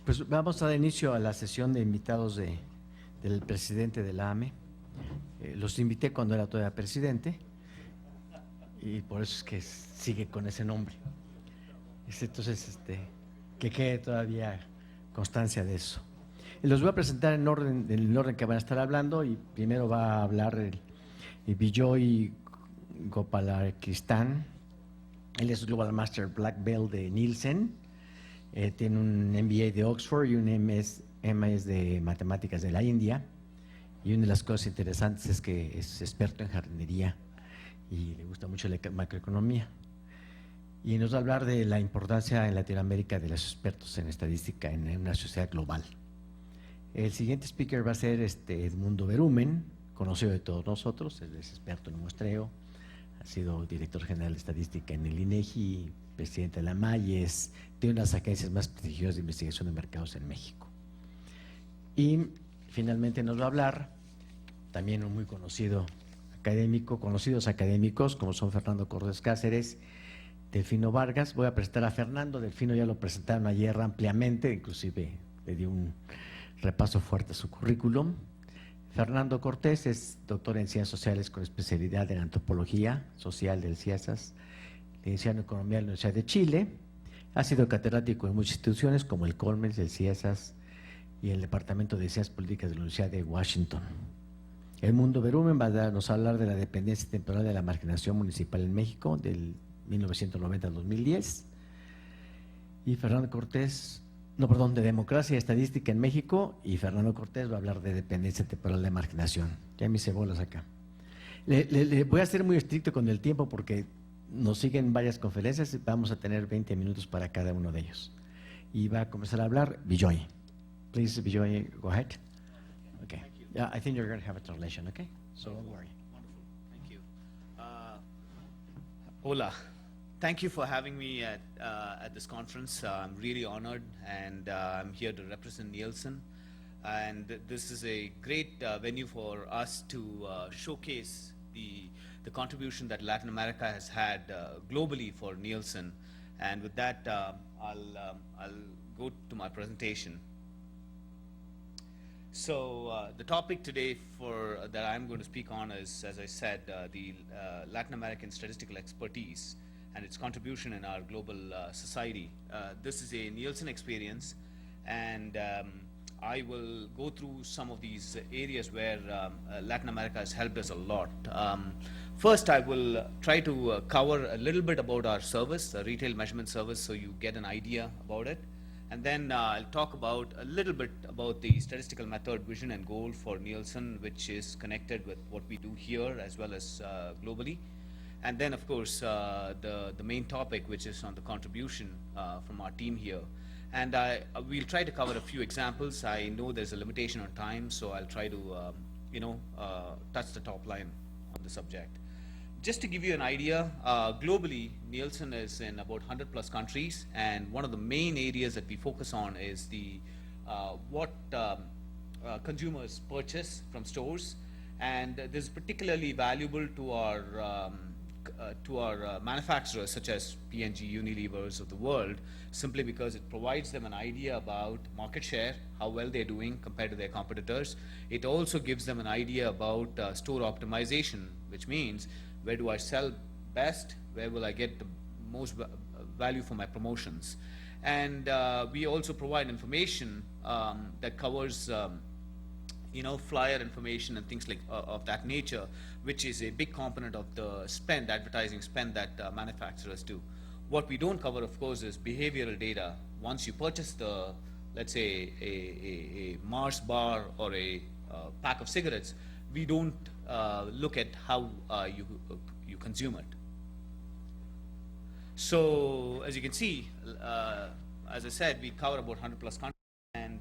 Pues vamos a dar inicio a la sesión de invitados del presidente de la AME. Los invité cuando era todavía presidente y por eso es que sigue con ese nombre. Entonces, que quede todavía constancia de eso. Los voy a presentar en el orden que van a estar hablando, y primero va a hablar el Bijoy Gopalakrishnan. Él es Global Master Black Belt de Nielsen. Tiene un MBA de Oxford y un MS de Matemáticas de la India. Y una de las cosas interesantes es que es experto en jardinería y le gusta mucho la macroeconomía. Y nos va a hablar de la importancia en Latinoamérica de los expertos en estadística en una sociedad global. El siguiente speaker va a ser Edmundo Berumen, conocido de todos nosotros. Él es experto en muestreo, ha sido director general de estadística en el INEGI, presidente de la MAIES, tiene una de las agencias más prestigiosas de investigación de mercados en México. Y finalmente nos va a hablar también un muy conocido académico, conocidos académicos como son Fernando Cortés Cáceres, Delfino Vargas. Voy a presentar a Fernando. Delfino ya lo presentaron ayer ampliamente, inclusive le dio un repaso fuerte a su currículum. Fernando Cortés es doctor en Ciencias Sociales con especialidad en Antropología Social del CIESAS, licenciado en Economía de la Universidad de Chile. Ha sido catedrático en muchas instituciones como el Colmex, el CIESAS y el Departamento de Ciencias Políticas de la Universidad de Washington. Edmundo Berumen va a nos hablar de la dependencia temporal de la marginación municipal en México del 1990 al 2010. Y Fernando Cortés, de democracia y estadística en México, y Fernando Cortés va a hablar de dependencia temporal de marginación. Ya mis cebolas acá. Le voy a ser muy estricto con el tiempo porque nos siguen varias conferencias y vamos a tener 20 minutos para cada uno de ellos. Y va a comenzar a hablar Bijoy. Please, Bijoy, go ahead. Okay. Yeah, I think you're going to have a translation, okay? So don't worry. Wonderful. Thank you. Hola. Thank you for having me at this conference. I'm really honored, and I'm here to represent Nielsen. And this is a great venue for us to showcase the contribution that Latin America has had globally for Nielsen. And with that, I'll go to my presentation. So the topic today that I'm going to speak on is, as I said, the Latin American statistical expertise and its contribution in our global society. This is a Nielsen experience, and I will go through some of these areas where Latin America has helped us a lot. First, I will try to cover a little bit about our service, the retail measurement service, so you get an idea about it. And then I'll talk about a little bit about the statistical method, vision, and goal for Nielsen, which is connected with what we do here as well as globally. And then, of course, the main topic, which is on the contribution from our team here. And we'll try to cover a few examples. I know there's a limitation on time, so I'll try to, touch the top line on the subject. Just to give you an idea, globally, Nielsen is in about 100 plus countries, and one of the main areas that we focus on is what consumers purchase from stores, and this is particularly valuable to our manufacturers such as P&G, Unilevers of the world, simply because it provides them an idea about market share, how well they're doing compared to their competitors. It also gives them an idea about store optimization, which means where do I sell best, where will I get the most value for my promotions. And we also provide information that covers flyer information and things like of that nature, which is a big component of the spend, advertising spend that manufacturers do. What we don't cover, of course, is behavioral data. Once you purchase let's say, a Mars bar or a pack of cigarettes, we don't look at how you consume it. So, as you can see, as I said, we cover about 100 plus countries, and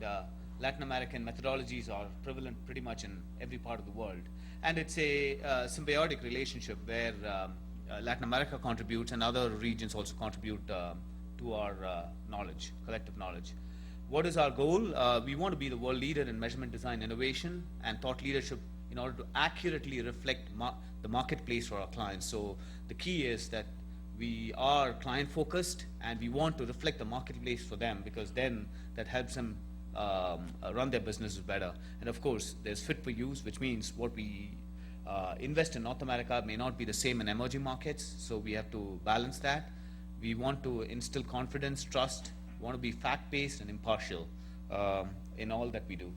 Latin American methodologies are prevalent pretty much in every part of the world. And it's a symbiotic relationship where Latin America contributes and other regions also contribute to our knowledge, collective knowledge. What is our goal? We want to be the world leader in measurement design innovation and thought leadership in order to accurately reflect the marketplace for our clients. So the key is that we are client-focused, and we want to reflect the marketplace for them, because then that helps them run their businesses better. And of course, there's fit for use, which means what we invest in North America may not be the same in emerging markets, so we have to balance that. We want to instill confidence, trust, want to be fact-based and impartial in all that we do.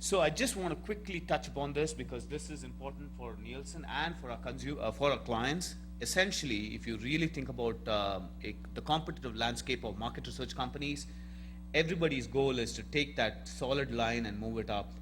So I just want to quickly touch upon this, because this is important for Nielsen and for our clients. Essentially, if you really think about the competitive landscape of market research companies, everybody's goal is to take that solid line and move it up.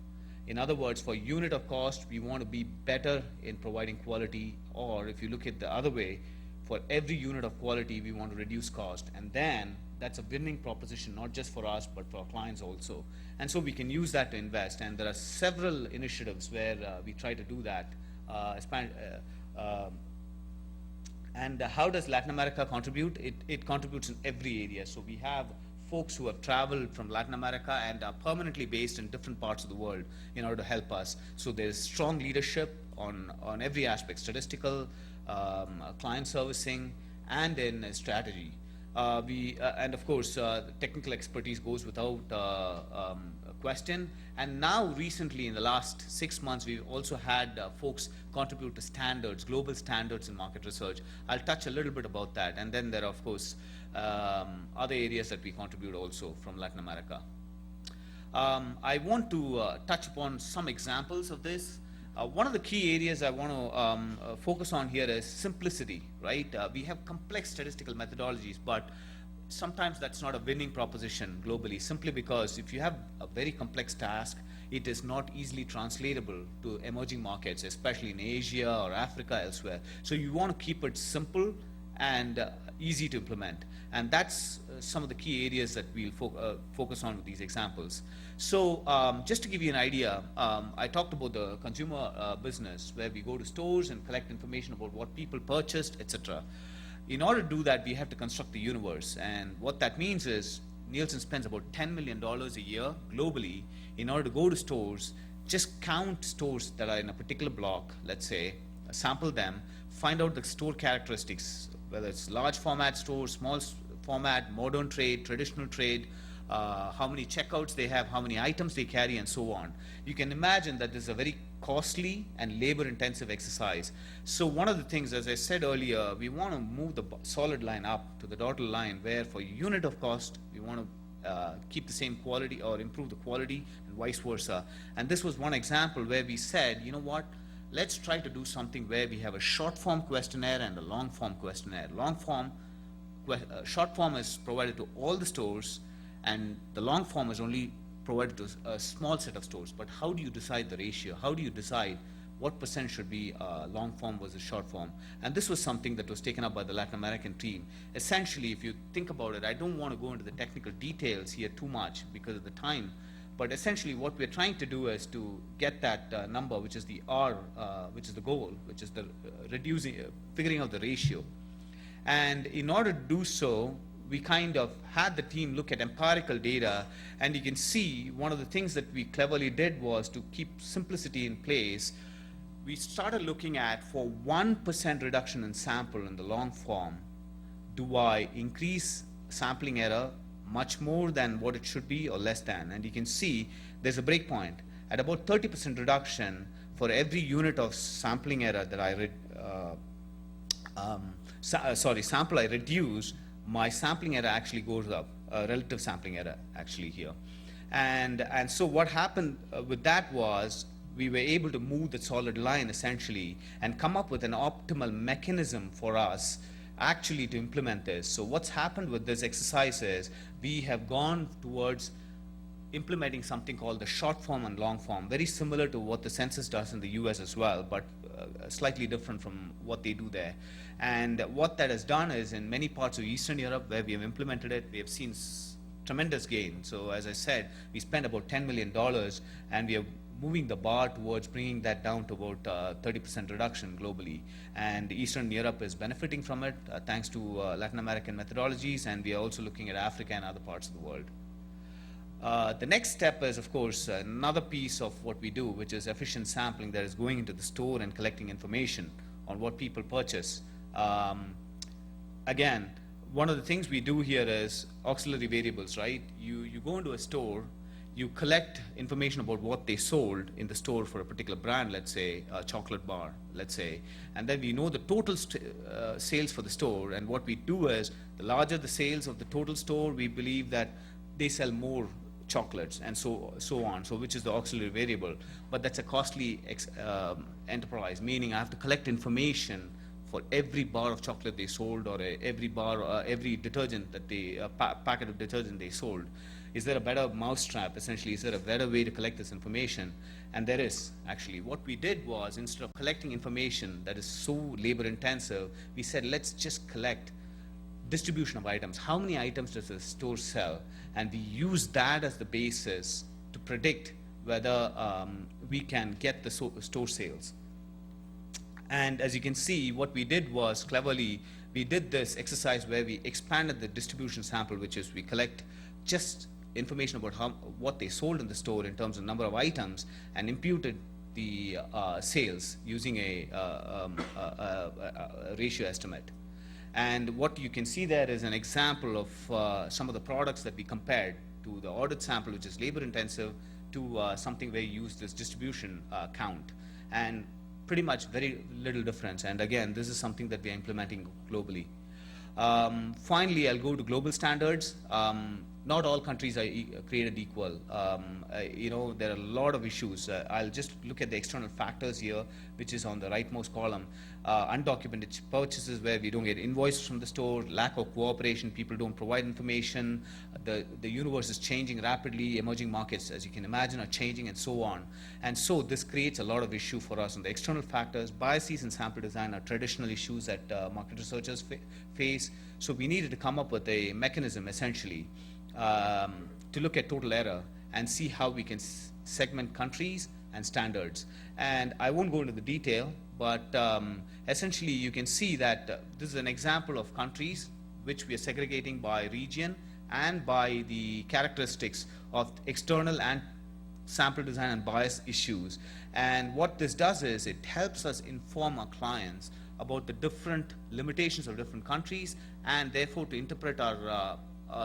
In other words, for unit of cost, we want to be better in providing quality, or if you look at the other way, for every unit of quality, we want to reduce cost. And then that's a winning proposition, not just for us, but for our clients also. And so we can use that to invest. And there are several initiatives where we try to do that. And how does Latin America contribute? It contributes in every area. So we have folks who have traveled from Latin America and are permanently based in different parts of the world in order to help us. So there's strong leadership on every aspect: statistical, client servicing, and in strategy. And of course, technical expertise goes without question. And now recently, in the last 6 months, we've also had folks contribute to standards, global standards in market research. I'll touch a little bit about that. And then there are, of course, other areas that we contribute also from Latin America. I want to touch upon some examples of this. One of the key areas I want to focus on here is simplicity, right? We have complex statistical methodologies, but sometimes that's not a winning proposition globally, simply because if you have a very complex task, it is not easily translatable to emerging markets, especially in Asia or Africa, elsewhere. So you want to keep it simple and easy to implement. And that's some of the key areas that we'll focus on with these examples. So just to give you an idea, I talked about the consumer business, where we go to stores and collect information about what people purchased, etc. In order to do that, we have to construct the universe. And what that means is Nielsen spends about $10 million a year globally in order to go to stores, just count stores that are in a particular block, let's say, sample them, find out the store characteristics, whether it's large format stores, small format, modern trade, traditional trade, how many checkouts they have, how many items they carry, and so on. You can imagine that this is a very costly and labor-intensive exercise. So one of the things, as I said earlier, we want to move the solid line up to the dotted line, where for unit of cost, we want to keep the same quality or improve the quality, and vice versa. And this was one example where we said, you know what, let's try to do something where we have a short form questionnaire and a long form questionnaire. Short form is provided to all the stores, and the long form is only provided to a small set of stores. But how do you decide the ratio? How do you decide what percent should be long form versus short form? And this was something that was taken up by the Latin American team. Essentially, if you think about it, I don't want to go into the technical details here too much because of the time, but essentially what we're trying to do is to get that number, which is the R, which is the goal, which is the figuring out the ratio. And in order to do so, we kind of had the team look at empirical data, and you can see one of the things that we cleverly did was to keep simplicity in place. We started looking at, for 1% reduction in sample in the long form, do I increase sampling error much more than what it should be or less than? And you can see there's a breakpoint. At about 30% reduction, for every unit of sampling error that I sample I reduce, my sampling error actually goes up, relative sampling error actually here. And so what happened with that was we were able to move the solid line essentially and come up with an optimal mechanism for us actually to implement this. So what's happened with this exercise is we have gone towards implementing something called the short form and long form, very similar to what the census does in the US as well, but slightly different from what they do there. And what that has done is, in many parts of Eastern Europe where we have implemented it, we have seen tremendous gain. So as I said, we spent about $10 million, and we are moving the bar towards bringing that down to about 30% reduction globally. And Eastern Europe is benefiting from it thanks to Latin American methodologies, and we are also looking at Africa and other parts of the world. The next step is, of course, another piece of what we do, which is efficient sampling, that is going into the store and collecting information on what people purchase. Again, one of the things we do here is auxiliary variables, right? You go into a store, you collect information about what they sold in the store for a particular brand, let's say a chocolate bar, let's say, and then we know the total sales for the store, and what we do is, the larger the sales of the total store, we believe that they sell more chocolates, and so on, so which is the auxiliary variable. But that's a costly enterprise, meaning I have to collect information for every bar of chocolate they sold, or every detergent that they, packet of detergent they sold. Is there a better mousetrap, essentially? Is there a better way to collect this information? And there is, actually. What we did was, instead of collecting information that is so labor intensive, we said, let's just collect distribution of items. How many items does the store sell? And we use that as the basis to predict whether we can get the store sales. And as you can see, what we did was, cleverly, we did this exercise where we expanded the distribution sample, which is we collect just information about what they sold in the store in terms of number of items, and imputed the sales using a ratio estimate. And what you can see there is an example of some of the products that we compared to the audit sample, which is labor intensive, to something where you use this distribution count. And pretty much very little difference. And again, this is something that we are implementing globally. Finally, I'll go to global standards. Not all countries are created equal. You know, there are a lot of issues. I'll just look at the external factors here, which is on the rightmost column. Undocumented purchases where we don't get invoices from the store, lack of cooperation, people don't provide information, the universe is changing rapidly, emerging markets, as you can imagine, are changing, and so on. And so this creates a lot of issue for us on the external factors. Biases in sample design are traditional issues that market researchers face. So we needed to come up with a mechanism, essentially, to look at total error and see how we can segment countries and standards. And I won't go into the detail, but essentially you can see that this is an example of countries which we are segregating by region and by the characteristics of external and sample design and bias issues. And what this does is it helps us inform our clients about the different limitations of different countries, and therefore to interpret our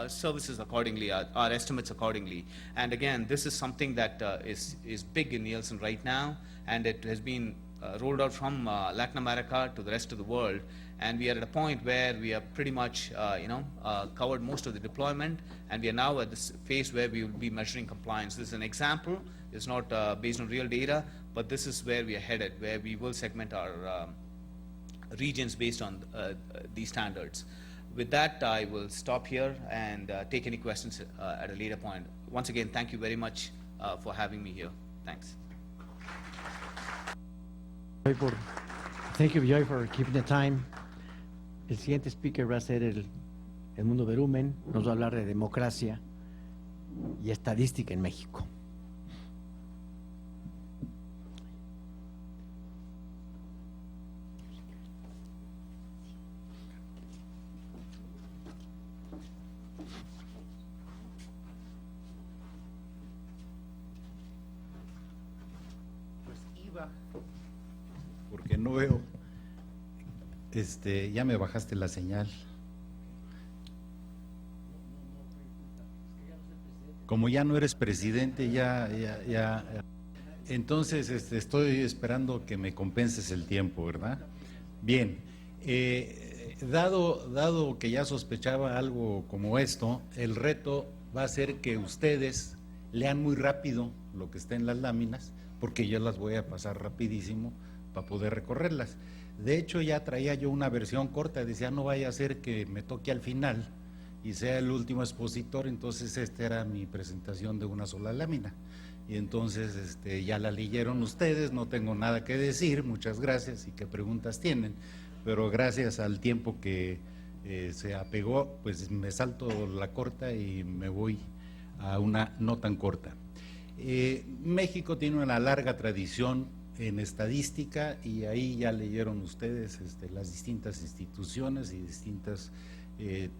services accordingly, our estimates accordingly. And again, this is something that is big in Nielsen right now, and it has been rolled out from Latin America to the rest of the world. And we are at a point where we are pretty much covered most of the deployment, and we are now at this phase where we will be measuring compliance. This is an example. It's not based on real data, but this is where we are headed, where we will segment our regions based on these standards. With that, I will stop here and take any questions at a later point. Once again, thank you very much for having me here. Thanks. Thank you, Joy, for keeping the time. El siguiente speaker va a ser el Edmundo Berumen. Nos va a hablar de democracia y estadística en México. Porque no veo, ya me bajaste la señal. Como ya no eres presidente, entonces estoy esperando que me compenses el tiempo, ¿verdad? Bien, dado que ya sospechaba algo como esto, el reto va a ser que ustedes lean muy rápido lo que está en las láminas, porque yo las voy a pasar rapidísimo para poder recorrerlas. De hecho, ya traía yo una versión corta, decía no vaya a ser que me toque al final y sea el último expositor, entonces esta era mi presentación de una sola lámina. Y entonces ya la leyeron ustedes, no tengo nada que decir, muchas gracias y qué preguntas tienen, pero gracias al tiempo que se apegó, pues me salto la corta y me voy a una no tan corta. México tiene una larga tradición en estadística y ahí ya leyeron ustedes las distintas instituciones y distintas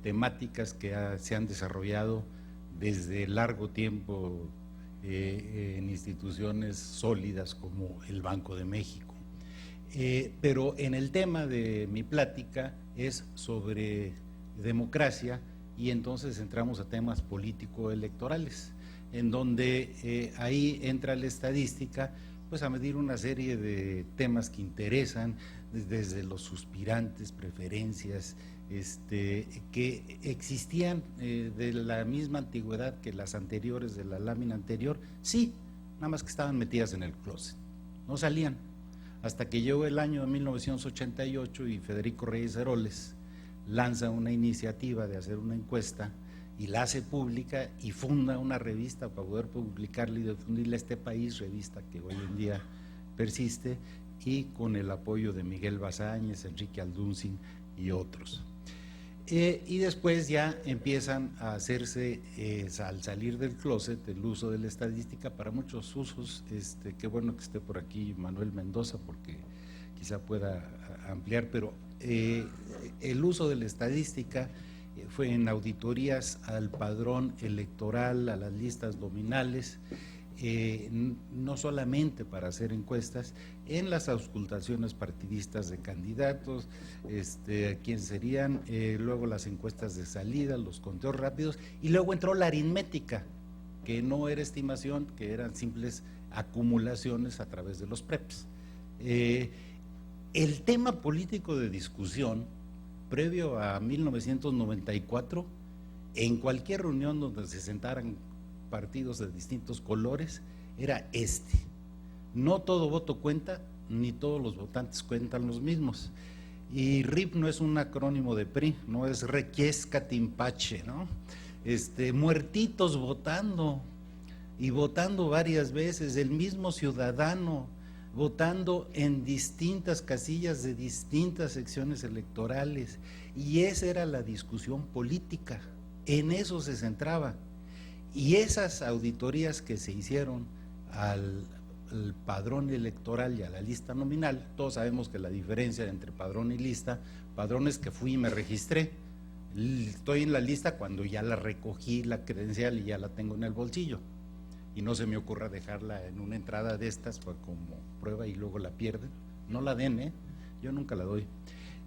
temáticas que se han desarrollado desde largo tiempo en instituciones sólidas como el Banco de México. Pero en el tema de mi plática es sobre democracia, y entonces entramos a temas político-electorales, en donde ahí entra la estadística, pues a medir una serie de temas que interesan, desde los suspirantes, preferencias, que existían de la misma antigüedad que las anteriores, de la lámina anterior, sí, nada más que estaban metidas en el closet, no salían, hasta que llegó el año de 1988 y Federico Reyes Heroles lanza una iniciativa de hacer una encuesta y la hace pública y funda una revista para poder publicarla y difundirla a este país, revista que hoy en día persiste, y con el apoyo de Miguel Bazáñez, Enrique Alduncin y otros. Y después ya empiezan a hacerse, al salir del closet, el uso de la estadística para muchos usos. Qué bueno que esté por aquí Manuel Mendoza, porque quizá pueda ampliar, pero el uso de la estadística fue en auditorías al padrón electoral, a las listas nominales, no solamente para hacer encuestas, en las auscultaciones partidistas de candidatos, quién serían, luego las encuestas de salida, los conteos rápidos, y luego entró la aritmética, que no era estimación, que eran simples acumulaciones a través de los PREPs. El tema político de discusión, previo a 1994, en cualquier reunión donde se sentaran partidos de distintos colores, era no todo voto cuenta, ni todos los votantes cuentan los mismos. Y RIP no es un acrónimo de PRI, no es Requiescatimpache, ¿no? Muertitos votando, y votando varias veces, el mismo ciudadano, votando en distintas casillas de distintas secciones electorales, y esa era la discusión política, en eso se centraba. Y esas auditorías que se hicieron al padrón electoral y a la lista nominal, todos sabemos que la diferencia entre padrón y lista, padrón es que fui y me registré, estoy en la lista cuando ya la recogí, la credencial, y ya la tengo en el bolsillo, y no se me ocurra dejarla en una entrada de estas pues, como prueba, y luego la pierden. No la den, yo nunca la doy.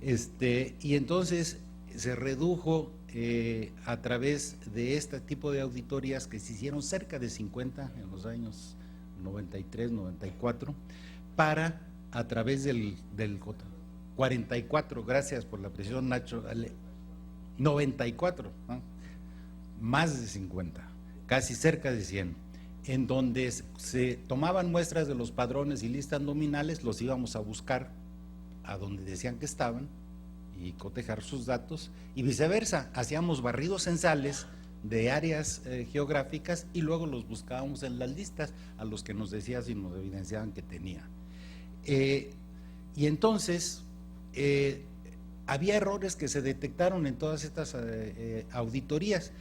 Y entonces se redujo a través de este tipo de auditorías, que se hicieron cerca de 50 en los años 93, 94, para, a través del 44, gracias por la precisión, Nacho, 94, ¿no? Más de 50, casi cerca de 100, en donde se tomaban muestras de los padrones y listas nominales, los íbamos a buscar a donde decían que estaban y cotejar sus datos, y viceversa, hacíamos barridos censales de áreas geográficas y luego los buscábamos en las listas a los que nos decían y nos evidenciaban que tenía. Y entonces había errores que se detectaron en todas estas auditorías.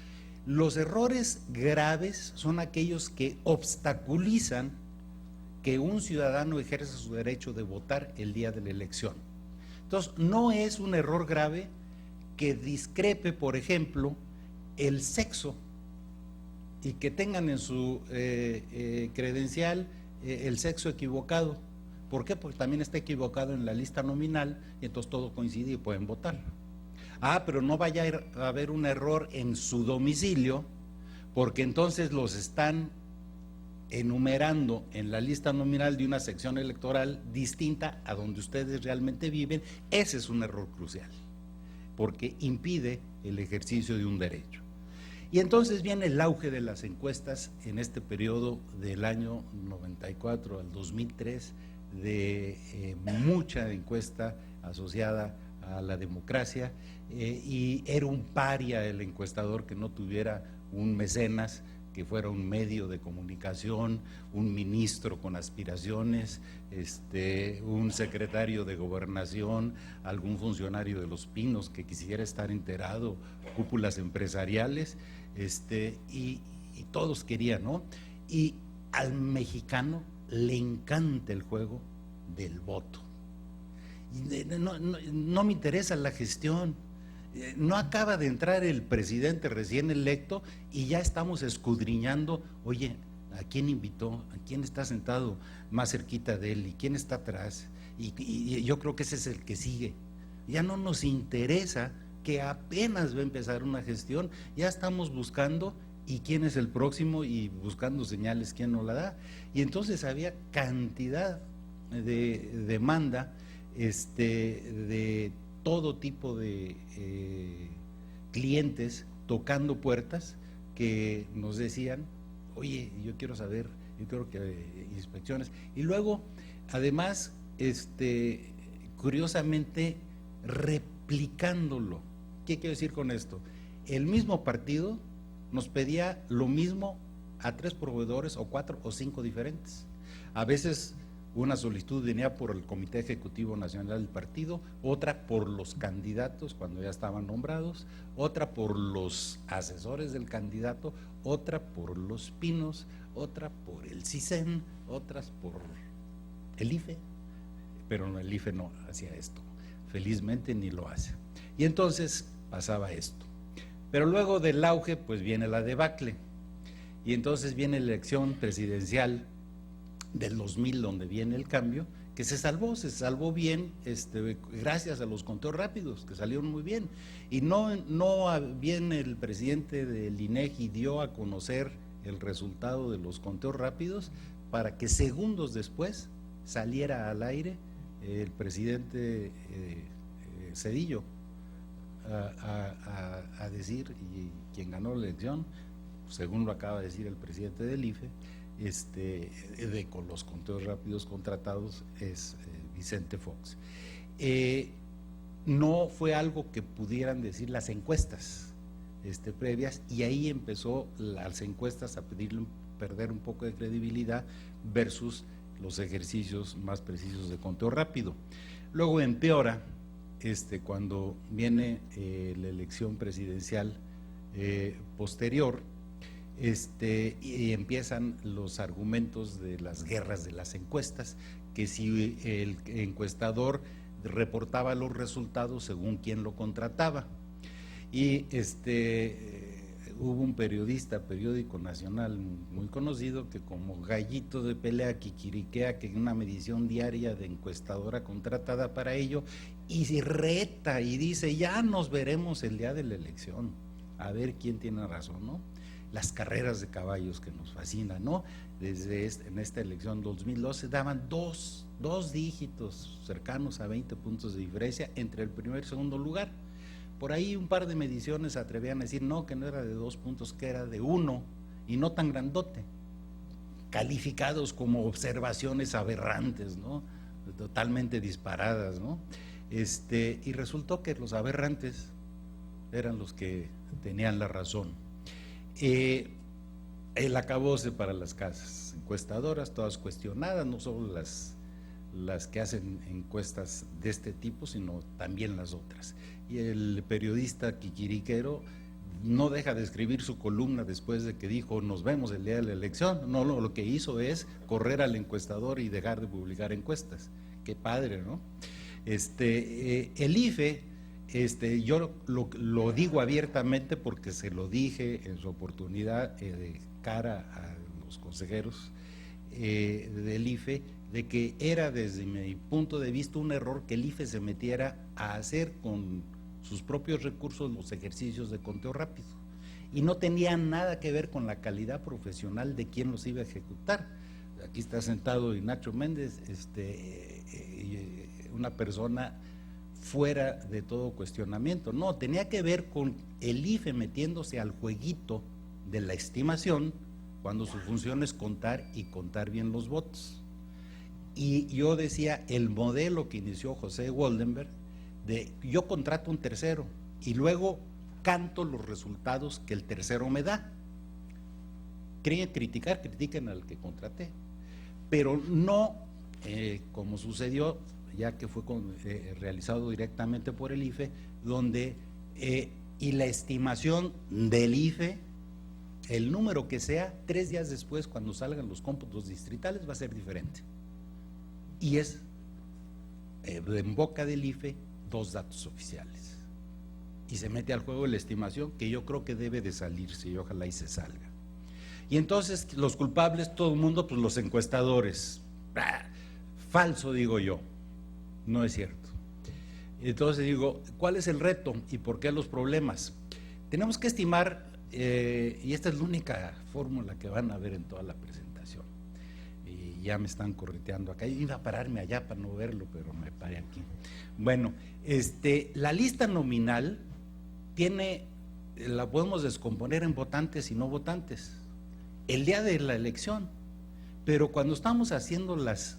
Los errores graves son aquellos que obstaculizan que un ciudadano ejerza su derecho de votar el día de la elección. Entonces, no es un error grave que discrepe, por ejemplo, el sexo, y que tengan en su credencial el sexo equivocado. ¿Por qué? Porque también está equivocado en la lista nominal, y entonces todo coincide y pueden votar. Pero no vaya a haber un error en su domicilio, porque entonces los están enumerando en la lista nominal de una sección electoral distinta a donde ustedes realmente viven. Ese es un error crucial, porque impide el ejercicio de un derecho. Y entonces viene el auge de las encuestas en este periodo del año 94 al 2003, de mucha encuesta asociada a la democracia, y era un paria el encuestador que no tuviera un mecenas, que fuera un medio de comunicación, un ministro con aspiraciones, un secretario de gobernación, algún funcionario de Los Pinos que quisiera estar enterado, cúpulas empresariales, y todos querían, ¿no? Y al mexicano le encanta el juego del voto. No me interesa la gestión. No acaba de entrar el presidente recién electo y ya estamos escudriñando, oye, a quién invitó, a quién está sentado más cerquita de él y quién está atrás. Y yo creo que ese es el que sigue. Ya no nos interesa que apenas va a empezar una gestión, ya estamos buscando y quién es el próximo y buscando señales, quién nos la da. Y entonces había cantidad de demanda de todo tipo de clientes tocando puertas que nos decían, oye, yo quiero saber, yo quiero que inspecciones. Y luego, además, curiosamente, replicándolo. ¿Qué quiero decir con esto? El mismo partido nos pedía lo mismo a 3 proveedores o 4 o 5 diferentes. A veces una solicitud venía por el Comité Ejecutivo Nacional del partido, otra por los candidatos cuando ya estaban nombrados, otra por los asesores del candidato, otra por los pinos, otra por el CISEN, otras por el IFE, pero el IFE no hacía esto, felizmente ni lo hace. Y entonces pasaba esto. Pero luego del auge, pues viene la debacle, y entonces viene la elección presidencial del 2000, donde viene el cambio, que se salvó bien, gracias a los conteos rápidos, que salieron muy bien. Y no bien el presidente del INEGI dio a conocer el resultado de los conteos rápidos, para que segundos después saliera al aire el presidente Zedillo a decir, y quien ganó la elección, según lo acaba de decir el presidente del IFE, con los conteos rápidos contratados, es Vicente Fox. No fue algo que pudieran decir las encuestas previas, y ahí empezó las encuestas a perder un poco de credibilidad versus los ejercicios más precisos de conteo rápido. Luego empeora cuando viene la elección presidencial posterior, y empiezan los argumentos de las guerras de las encuestas, que si el encuestador reportaba los resultados según quien lo contrataba. Y hubo un periódico nacional muy conocido, que como gallito de pelea quiquiriquea que una medición diaria de encuestadora contratada para ello, y se reta y dice, ya nos veremos el día de la elección, a ver quién tiene razón, ¿no? Las carreras de caballos que nos fascinan, ¿no? Desde en esta elección 2012 daban dos dígitos cercanos a 20 puntos de diferencia entre el primer y segundo lugar. Por ahí un par de mediciones se atrevían a decir, no, que no era de 2 puntos, que era de 1, y no tan grandote, calificados como observaciones aberrantes, ¿no? Totalmente disparadas, ¿no? Y resultó que los aberrantes eran los que tenían la razón. El acabose para las casas encuestadoras, todas cuestionadas, no solo las que hacen encuestas de este tipo, sino también las otras. Y el periodista quiquiriquero no deja de escribir su columna después de que dijo, nos vemos el día de la elección. No, lo que hizo es correr al encuestador y dejar de publicar encuestas. Qué padre, ¿no? El IFE, yo lo digo abiertamente porque se lo dije en su oportunidad de cara a los consejeros del IFE, de que era desde mi punto de vista un error que el IFE se metiera a hacer con sus propios recursos los ejercicios de conteo rápido, y no tenía nada que ver con la calidad profesional de quien los iba a ejecutar. Aquí está sentado Ignacio Méndez, una persona fuera de todo cuestionamiento. No, tenía que ver con el IFE metiéndose al jueguito de la estimación, cuando su función es contar y contar bien los votos. Y yo decía, el modelo que inició José Goldenberg, de yo contrato un tercero y luego canto los resultados que el tercero me da. Quieren criticar, critiquen al que contraté, pero no como sucedió, ya que fue realizado directamente por el IFE, donde y la estimación del IFE, el número que sea, 3 días después, cuando salgan los cómputos distritales, va a ser diferente. Y es en boca del IFE 2 datos oficiales. Y se mete al juego de la estimación, que yo creo que debe de salirse, y ojalá y se salga. Y entonces los culpables, todo el mundo, pues los encuestadores. Falso, digo yo, no es cierto. Entonces digo, ¿cuál es el reto y por qué los problemas? Tenemos que estimar, y esta es la única fórmula que van a ver en toda la presentación, y ya me están correteando acá, iba a pararme allá para no verlo, pero me paré aquí. Bueno, la lista nominal la podemos descomponer en votantes y no votantes, el día de la elección, pero cuando estamos haciendo las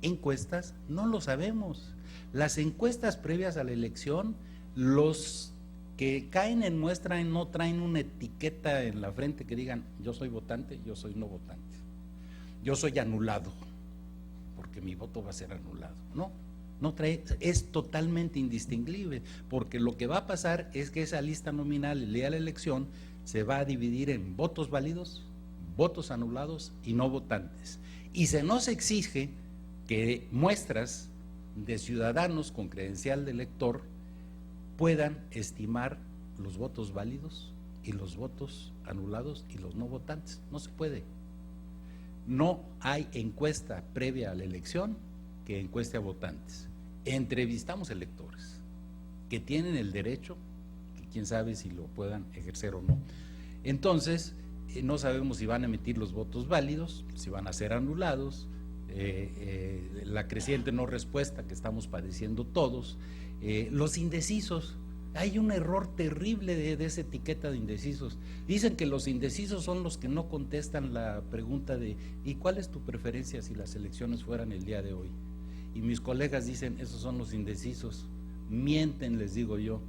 encuestas no lo sabemos. Las encuestas previas a la elección, los que caen en muestra no traen una etiqueta en la frente que digan yo soy votante, yo soy no votante, yo soy anulado, porque mi voto va a ser anulado. No trae, es totalmente indistinguible, porque lo que va a pasar es que esa lista nominal el día de la elección se va a dividir en votos válidos, votos anulados y no votantes. Y se nos exige que muestras de ciudadanos con credencial de elector puedan estimar los votos válidos y los votos anulados y los no votantes. No se puede. No hay encuesta previa a la elección que encueste a votantes. Entrevistamos electores que tienen el derecho, que quién sabe si lo puedan ejercer o no. Entonces, no sabemos si van a emitir los votos válidos, si van a ser anulados, la creciente no respuesta que estamos padeciendo todos, los indecisos. Hay un error terrible de esa etiqueta de indecisos. Dicen que los indecisos son los que no contestan la pregunta de ¿y cuál es tu preferencia si las elecciones fueran el día de hoy? Y mis colegas dicen, esos son los indecisos. Mienten, les digo yo,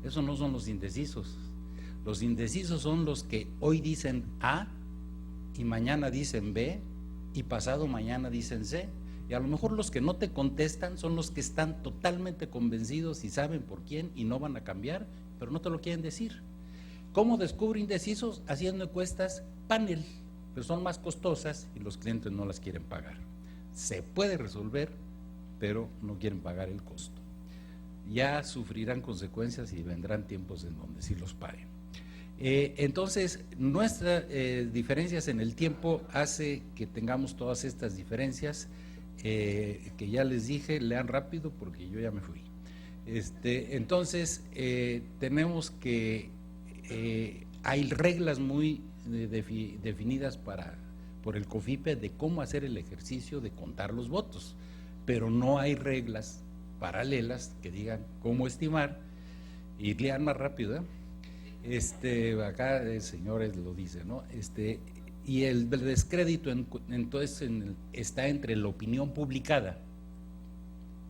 esos no son los indecisos. Los indecisos son los que hoy dicen A y mañana dicen B y pasado mañana dicen C, y a lo mejor los que no te contestan son los que están totalmente convencidos y saben por quién y no van a cambiar, pero no te lo quieren decir. ¿Cómo descubro indecisos? Haciendo encuestas panel, pero son más costosas y los clientes no las quieren pagar. Se puede resolver, pero no quieren pagar el costo. Ya sufrirán consecuencias y vendrán tiempos en donde sí los paguen. Entonces, nuestras diferencias en el tiempo hace que tengamos todas estas diferencias, que ya les dije, lean rápido porque yo ya me fui. Entonces, tenemos que, hay reglas muy definidas por el COFIPE de cómo hacer el ejercicio de contar los votos, pero no hay reglas paralelas que digan cómo estimar, y lean más rápido, acá el señor lo dice, ¿no? Y el descrédito entonces está entre la opinión publicada,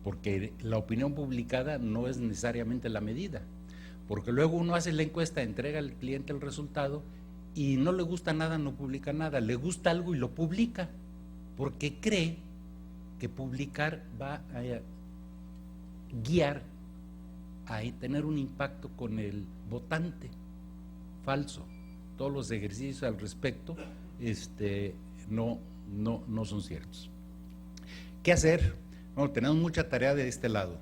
porque la opinión publicada no es necesariamente la medida, porque luego uno hace la encuesta, entrega al cliente el resultado y no le gusta nada, no publica nada, le gusta algo y lo publica, porque cree que publicar va a guiar a tener un impacto con el votante. Falso. Todos los ejercicios al respecto no son ciertos. ¿Qué hacer? Bueno, tenemos mucha tarea de este lado.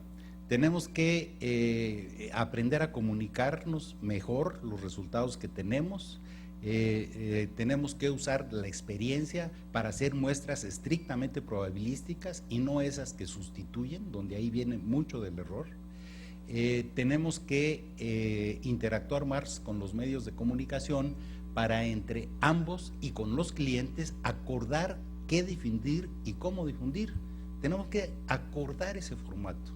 Tenemos que aprender a comunicarnos mejor los resultados que tenemos. Tenemos que usar la experiencia para hacer muestras estrictamente probabilísticas y no esas que sustituyen, donde ahí viene mucho del error. Tenemos que interactuar más con los medios de comunicación para entre ambos y con los clientes acordar qué difundir y cómo difundir. Tenemos que acordar ese formato.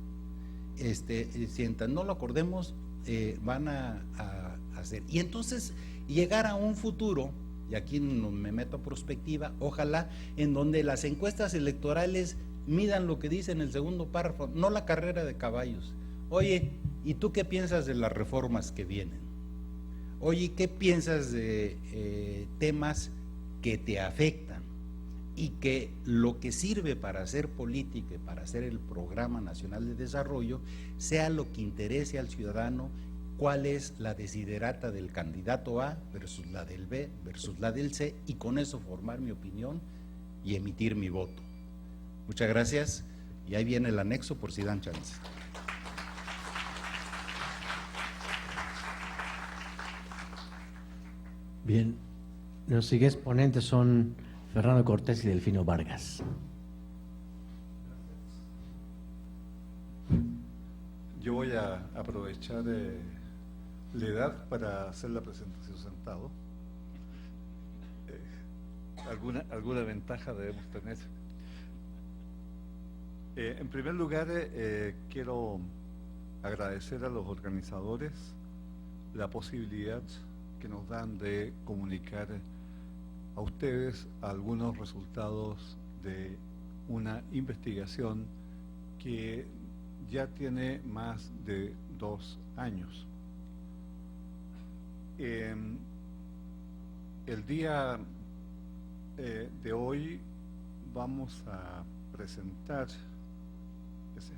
Si no lo acordemos, van a hacer. Y entonces llegar a un futuro, y aquí me meto a prospectiva, ojalá en donde las encuestas electorales midan lo que dice en el segundo párrafo, no la carrera de caballos. Oye, ¿y tú qué piensas de las reformas que vienen? Oye, ¿qué piensas de temas que te afectan? Y que lo que sirve para hacer política y para hacer el Programa Nacional de Desarrollo sea lo que interese al ciudadano, cuál es la desiderata del candidato A versus la del B versus la del C, y con eso formar mi opinión y emitir mi voto. Muchas gracias, y ahí viene el anexo por si dan chance. Bien, Los siguientes ponentes son Fernando Cortés y Delfino Vargas. Yo voy a aprovechar la edad para hacer la presentación sentado. Alguna ventaja debemos tener. En primer lugar, quiero agradecer a los organizadores la posibilidad que nos dan de comunicar a ustedes algunos resultados de una investigación que ya tiene más de 2 años. El día de hoy vamos a presentar, ¿qué es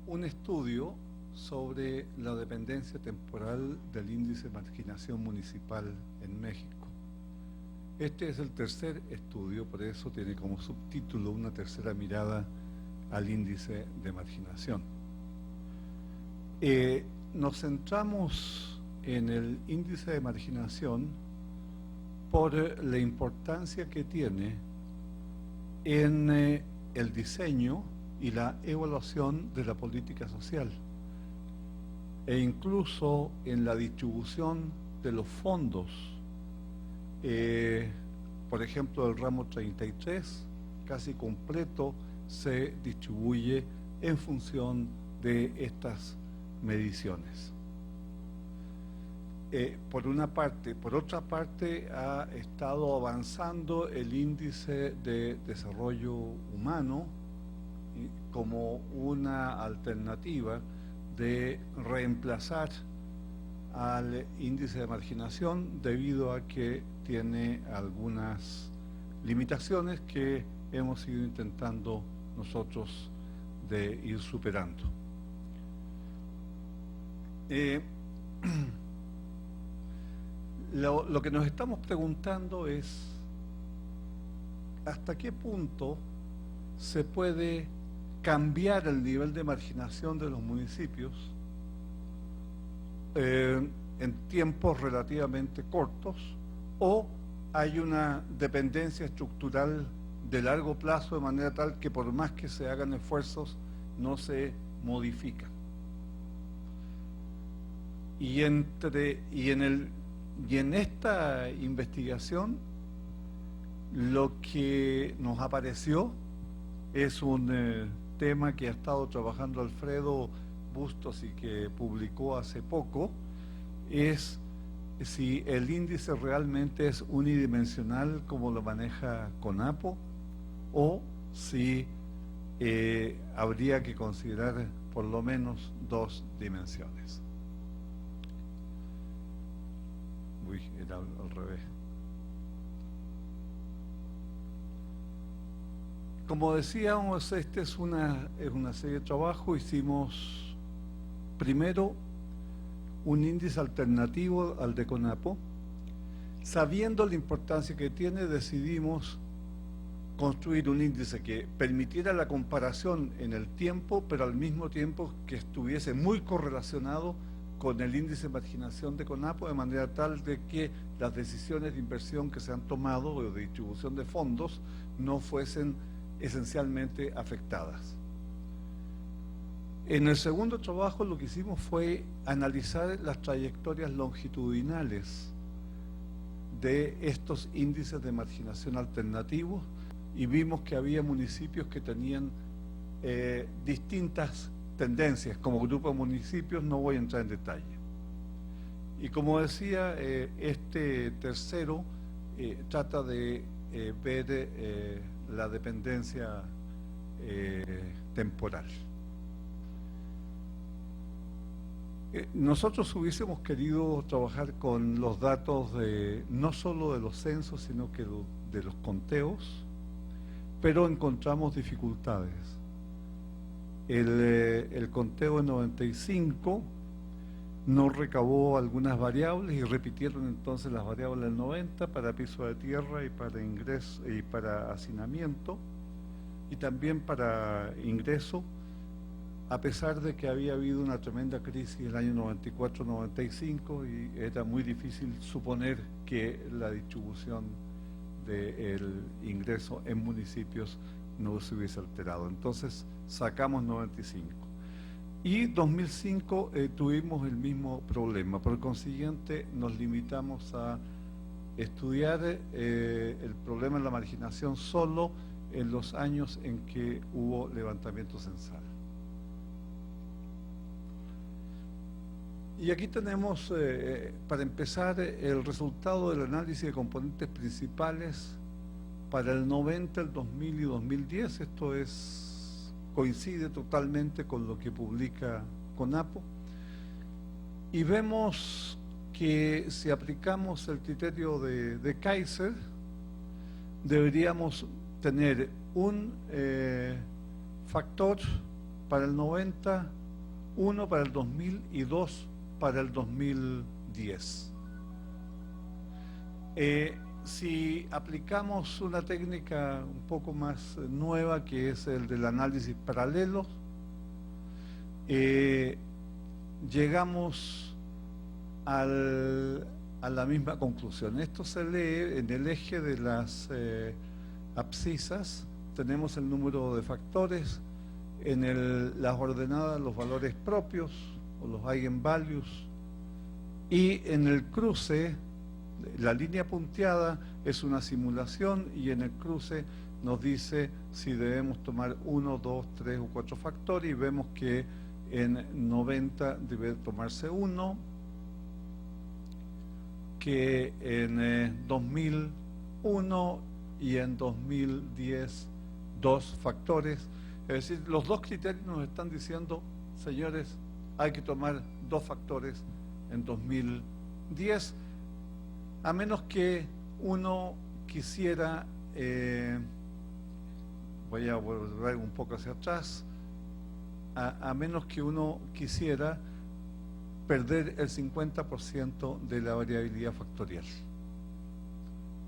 un estudio sobre la dependencia temporal del índice de marginación municipal en México. Este es el tercer estudio, por eso tiene como subtítulo una tercera mirada al índice de marginación. Nos centramos en el índice de marginación por la importancia que tiene en el diseño y la evaluación de la política social e incluso en la distribución de los fondos. Por ejemplo, el ramo 33 casi completo se distribuye en función de estas mediciones. Por una parte. Por otra parte, ha estado avanzando el índice de desarrollo humano como una alternativa de reemplazar al índice de marginación debido a que tiene algunas limitaciones que hemos ido intentando nosotros de ir superando. Lo que nos estamos preguntando es ¿hasta qué punto se puede cambiar el nivel de marginación de los municipios en tiempos relativamente cortos, o hay una dependencia estructural de largo plazo de manera tal que por más que se hagan esfuerzos no se modifica? Y en esta investigación lo que nos apareció es un tema que ha estado trabajando Alfredo Bustos y que publicó hace poco, es si el índice realmente es unidimensional como lo maneja CONAPO, o si habría que considerar por lo menos 2 dimensiones. Uy, era al revés. Como decíamos, esta es una serie de trabajo. Hicimos primero un índice alternativo al de CONAPO. Sabiendo la importancia que tiene, decidimos construir un índice que permitiera la comparación en el tiempo, pero al mismo tiempo que estuviese muy correlacionado con el índice de marginación de CONAPO, de manera tal de que las decisiones de inversión que se han tomado o de distribución de fondos no fuesen esencialmente afectadas. En el segundo trabajo lo que hicimos fue analizar las trayectorias longitudinales de estos índices de marginación alternativos y vimos que había municipios que tenían distintas tendencias. Como grupo de municipios no voy a entrar en detalle. Y como decía, este tercero trata de ver la dependencia temporal. Nosotros hubiésemos querido trabajar con los datos no solo de los censos, sino que de los conteos, pero encontramos dificultades. El conteo de 95 no recabó algunas variables y repitieron entonces las variables del 90 para piso de tierra y para ingreso y para hacinamiento, y también para ingreso a pesar de que había habido una tremenda crisis en el año 94-95 y era muy difícil suponer que la distribución del ingreso en municipios no se hubiese alterado. Entonces sacamos 95. Y 2005 tuvimos el mismo problema, por consiguiente nos limitamos a estudiar el problema de la marginación solo en los años en que hubo levantamiento censal. Y aquí tenemos, para empezar, el resultado del análisis de componentes principales para el 90, el 2000 y 2010. Esto coincide totalmente con lo que publica CONAPO. Y vemos que si aplicamos el criterio de Kaiser, deberíamos tener un factor para el 90, 1 para el 2000 y 2 para el 2010. Si aplicamos una técnica un poco más nueva, que es el del análisis paralelo, llegamos a la misma conclusión. Esto se lee en el eje de las abscisas, tenemos el número de factores, en las ordenadas los valores propios o los eigenvalues, y en el cruce la línea punteada es una simulación y en el cruce nos dice si debemos tomar 1, 2, 3 o 4 factores, y vemos que en 90 debe tomarse 1, que en 2001 y en 2010 2 factores. Es decir, los dos criterios nos están diciendo, señores, hay que tomar 2 factores en 2010, a menos que uno quisiera, voy a volver un poco hacia atrás, a menos que uno quisiera perder el 50% de la variabilidad factorial.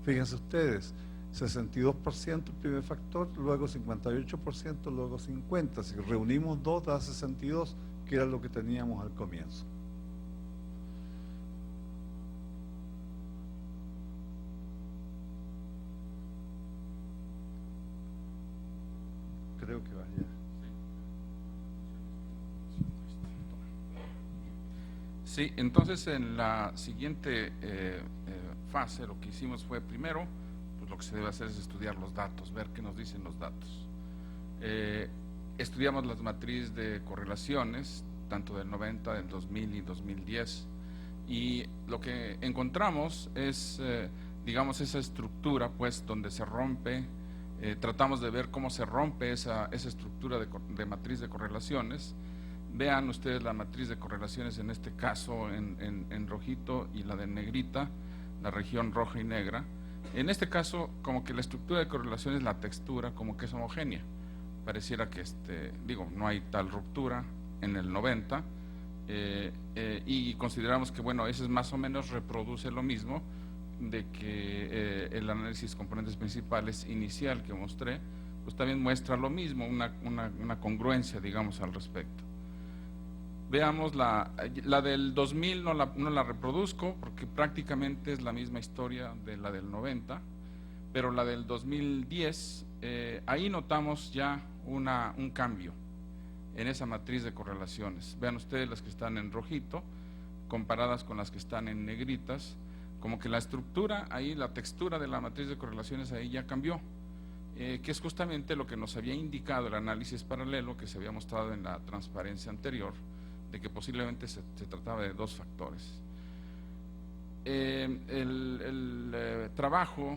Fíjense ustedes, 62% el primer factor, luego 58%, luego 50%. Si reunimos 2 da 62, que era lo que teníamos al comienzo. Creo que vaya. Sí, entonces en la siguiente fase lo que hicimos fue primero, pues lo que se debe hacer es estudiar los datos, ver qué nos dicen los datos. Estudiamos las matrices de correlaciones, tanto del 90, del 2000 y 2010, y lo que encontramos es, digamos, esa estructura, pues, donde se rompe, tratamos de ver cómo se rompe esa estructura de matriz de correlaciones. Vean ustedes la matriz de correlaciones en este caso en rojito y la de negrita, la región roja y negra. En este caso, como que la estructura de correlaciones, la textura, como que es homogénea. Pareciera que, no hay tal ruptura en el 90, y consideramos que, bueno, ese más o menos reproduce lo mismo de que el análisis componentes principales inicial que mostré, pues también muestra lo mismo, una congruencia, digamos, al respecto. Veamos la del 2000, no la reproduzco porque prácticamente es la misma historia de la del 90, pero la del 2010, ahí notamos ya un cambio en esa matriz de correlaciones. Vean ustedes las que están en rojito, comparadas con las que están en negritas, como que la estructura ahí, la textura de la matriz de correlaciones ahí ya cambió, que es justamente lo que nos había indicado el análisis paralelo que se había mostrado en la transparencia anterior, de que posiblemente se trataba de 2 factores. El trabajo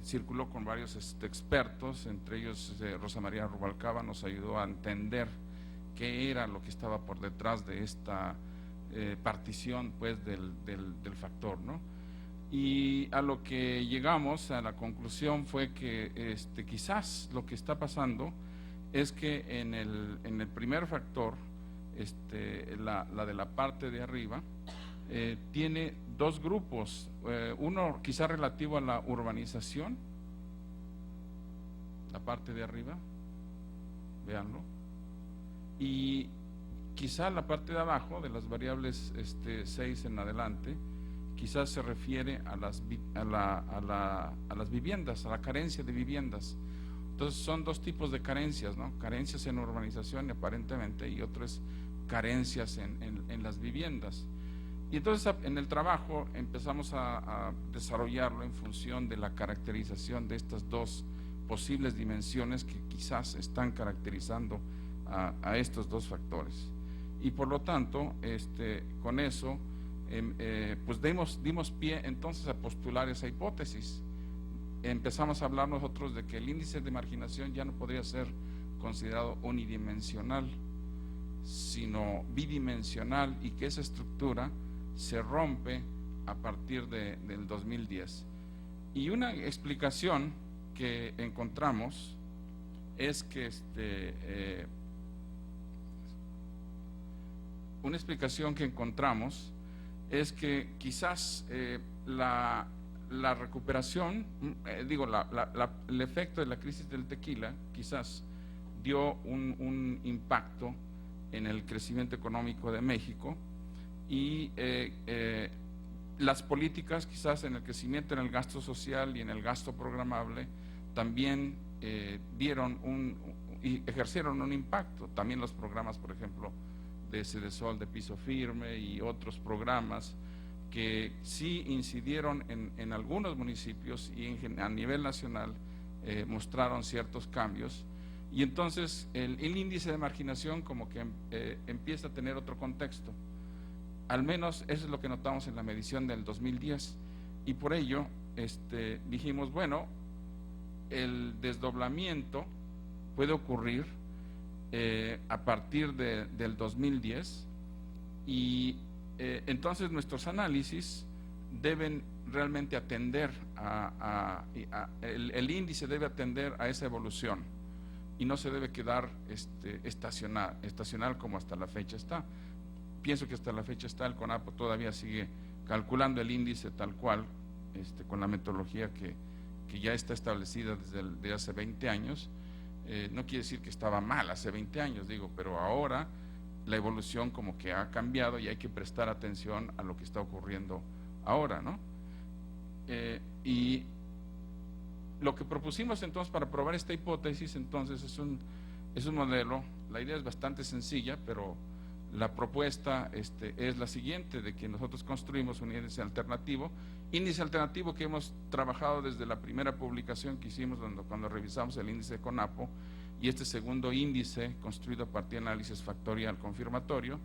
circuló con varios expertos, entre ellos Rosa María Rubalcaba nos ayudó a entender qué era lo que estaba por detrás de esta partición, pues, del factor, ¿no? Y a lo que llegamos a la conclusión fue que quizás lo que está pasando es que en el primer factor, la de la parte de arriba, tiene 2 grupos, uno quizá relativo a la urbanización, la parte de arriba, véanlo, Y quizá la parte de abajo, de las variables 6 en adelante, quizás se refiere a las viviendas, a la carencia de viviendas. Entonces son dos tipos de carencias, ¿no? Carencias en urbanización aparentemente, y otras carencias en las viviendas. Y entonces en el trabajo empezamos a desarrollarlo en función de la caracterización de estas dos posibles dimensiones que quizás están caracterizando a estos dos factores. Y por lo tanto, con eso, pues dimos pie entonces a postular esa hipótesis. Empezamos a hablar nosotros de que el índice de marginación ya no podría ser considerado unidimensional, sino bidimensional, y que esa estructura se rompe a partir del 2010. Y una explicación que encontramos es que quizás la recuperación, el efecto de la crisis del tequila quizás dio un impacto en el crecimiento económico de México, y las políticas quizás en el crecimiento, en el gasto social y en el gasto programable también ejercieron un impacto. También los programas, por ejemplo, de Sedesol, de Piso Firme, y otros programas que sí incidieron en algunos municipios y a nivel nacional mostraron ciertos cambios. Y entonces el índice de marginación como que empieza a tener otro contexto. Al menos eso es lo que notamos en la medición del 2010, y por ello dijimos, bueno, el desdoblamiento puede ocurrir a partir del 2010, y entonces nuestros análisis deben realmente atender el índice debe atender a esa evolución, y no se debe quedar estacional como hasta la fecha está. Pienso que hasta la fecha el CONAPO todavía sigue calculando el índice tal cual, con la metodología que ya está establecida desde hace 20 años. No quiere decir que estaba mal hace 20 años, pero ahora la evolución como que ha cambiado y hay que prestar atención a lo que está ocurriendo ahora, ¿no? Y lo que propusimos entonces para probar esta hipótesis entonces es un modelo. La idea es bastante sencilla, pero la propuesta es la siguiente, de que nosotros construimos un índice alternativo que hemos trabajado desde la primera publicación que hicimos cuando revisamos el índice de CONAPO, y este segundo índice construido a partir de análisis factorial confirmatorio.